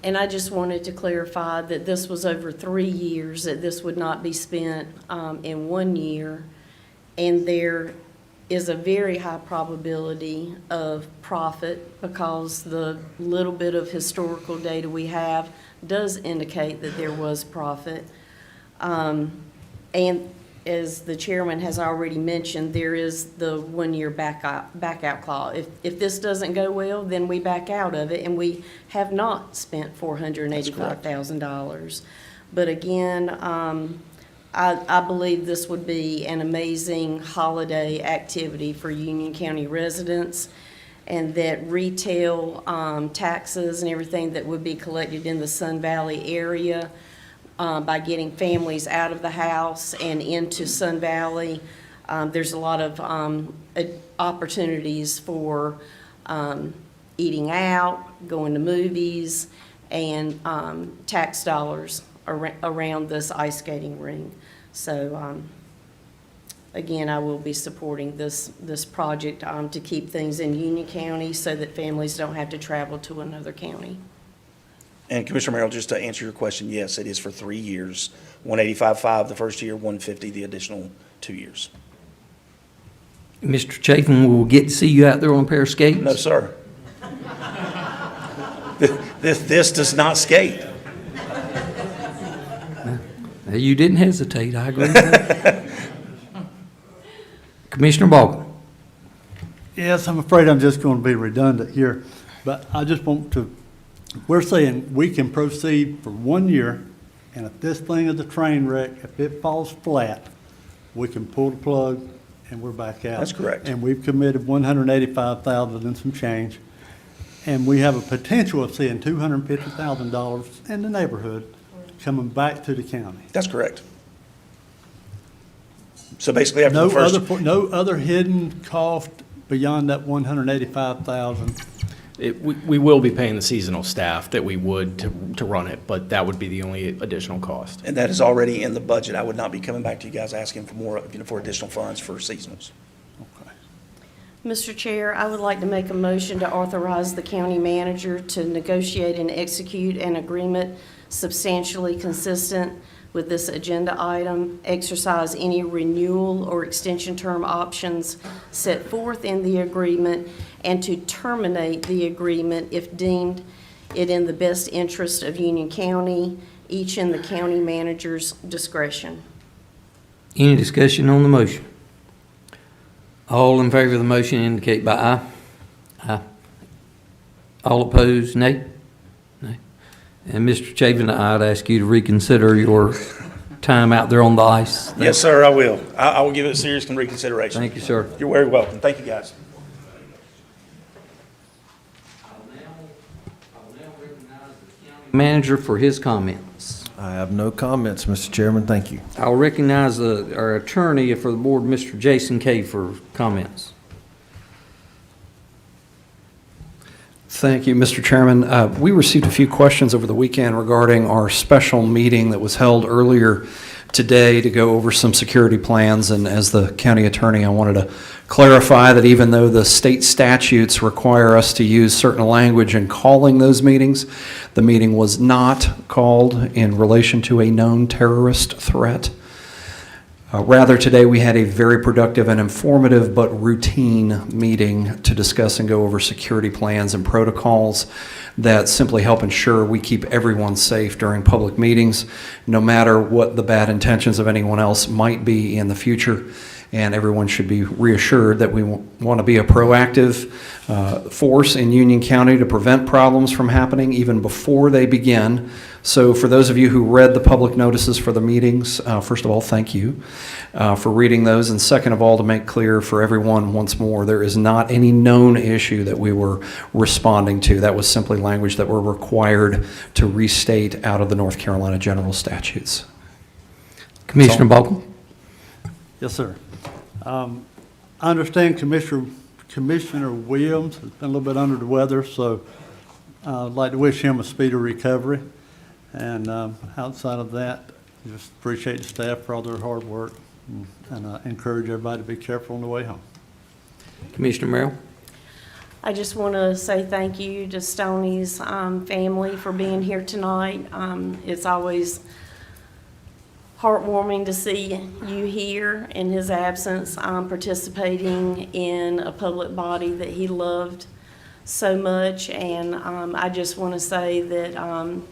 K: And I just wanted to clarify that this was over 3 years, that this would not be spent in 1 year. And there is a very high probability of profit because the little bit of historical data we have does indicate that there was profit. And as the chairman has already mentioned, there is the 1 year back out clause. If this doesn't go well, then we back out of it, and we have not spent $485,000. But again, I believe this would be an amazing holiday activity for Union County residents, and that retail taxes and everything that would be collected in the Sun Valley area by getting families out of the house and into Sun Valley. There's a lot of opportunities for eating out, going to movies, and tax dollars around this ice skating ring. So again, I will be supporting this project to keep things in Union County so that families don't have to travel to another county.
N: And Commissioner Merrill, just to answer your question, yes, it is for 3 years, 185.5 the first year, 150 the additional 2 years.
B: Mr. Chafin, will we get to see you out there on a pair of skates?
N: No, sir. This does not skate.
B: You didn't hesitate, I agree with that. Commissioner Baldwin.
J: Yes, I'm afraid I'm just going to be redundant here, but I just want to, we're saying we can proceed for 1 year, and if this thing is a train wreck, if it falls flat, we can pull the plug and we're back out.
N: That's correct.
J: And we've committed $185,000 and some change, and we have a potential of seeing $250,000 in the neighborhood coming back to the county.
N: That's correct. So basically after the first.
J: No other hidden cost beyond that $185,000.
P: We will be paying the seasonal staff that we would to run it, but that would be the only additional cost.
N: And that is already in the budget. I would not be coming back to you guys asking for more, for additional funds for seasonals.
K: Mr. Chair, I would like to make a motion to authorize the county manager to negotiate and execute an agreement substantially consistent with this agenda item, exercise any renewal or extension term options set forth in the agreement, and to terminate the agreement if deemed it in the best interest of Union County, each in the county manager's discretion.
B: Any discussion on the motion? All in favor of the motion indicate by aye. Aye. All opposed, nay? Nay. And Mr. Chafin, I'd ask you to reconsider your time out there on the ice.
N: Yes, sir, I will. I will give it serious reconsideration.
B: Thank you, sir.
N: You're very welcome. Thank you, guys.
B: Manager for his comments.
E: I have no comments, Mr. Chairman. Thank you.
B: I'll recognize our attorney for the board, Mr. Jason Kay, for comments.
O: Thank you, Mr. Chairman. We received a few questions over the weekend regarding our special meeting that was held earlier today to go over some security plans. And as the county attorney, I wanted to clarify that even though the state statutes require us to use certain language in calling those meetings, the meeting was not called in relation to a known terrorist threat. Rather, today we had a very productive and informative but routine meeting to discuss and go over security plans and protocols that simply help ensure we keep everyone safe during public meetings, no matter what the bad intentions of anyone else might be in the future. And everyone should be reassured that we want to be a proactive force in Union County to prevent problems from happening even before they begin. So for those of you who read the public notices for the meetings, first of all, thank you for reading those. And second of all, to make clear for everyone once more, there is not any known issue that we were responding to. That was simply language that we're required to restate out of the North Carolina general statutes.
B: Commissioner Baldwin.
J: Yes, sir. I understand Commissioner Williams has been a little bit under the weather, so I'd like to wish him a speedy recovery. And outside of that, just appreciate the staff for all their hard work, and encourage everybody to be careful on the way home.
B: Commissioner Merrill.
K: I just want to say thank you to Stoney's family for being here tonight. It's always heartwarming to see you here in his absence, participating in a public body that he loved so much. And I just want to say that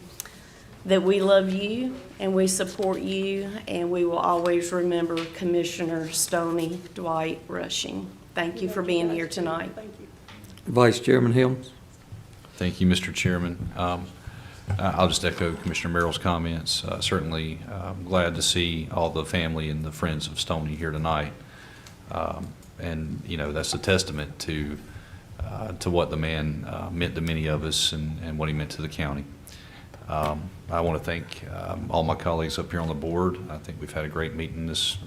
K: that we love you and we support you, and we will always remember Commissioner Stoney Dwight Rushing. Thank you for being here tonight. Thank you.
B: Vice Chairman Helms.
A: Thank you, Mr. Chairman. I'll just echo Commissioner Merrill's comments. Certainly glad to see all the family and the friends of Stoney here tonight. And, you know, that's a testament to what the man meant to many of us and what he meant to the county. I want to thank all my colleagues up here on the board. I think we've had a great meeting this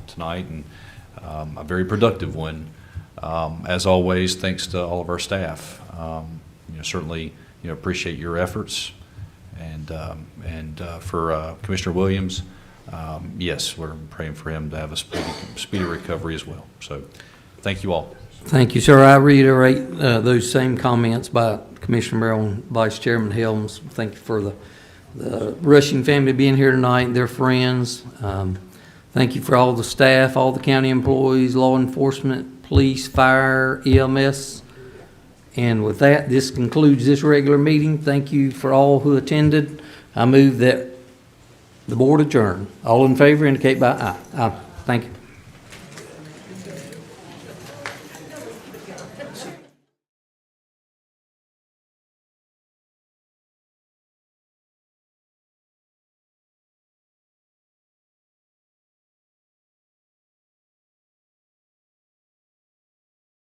A: tonight, and a very productive one. As always, thanks to all of our staff. Certainly, appreciate your efforts. And for Commissioner Williams, yes, we're praying for him to have a speedy recovery as well. So thank you all.
B: Thank you, sir. I reiterate those same comments by Commissioner Merrill and Vice Chairman Helms. Thank you for the Rushing family being here tonight, and their friends. Thank you for all the staff, all the county employees, law enforcement, police, fire, EMS. And with that, this concludes this regular meeting. Thank you for all who attended. I move that the board adjourn. All in favor indicate by aye. Aye. Thank you.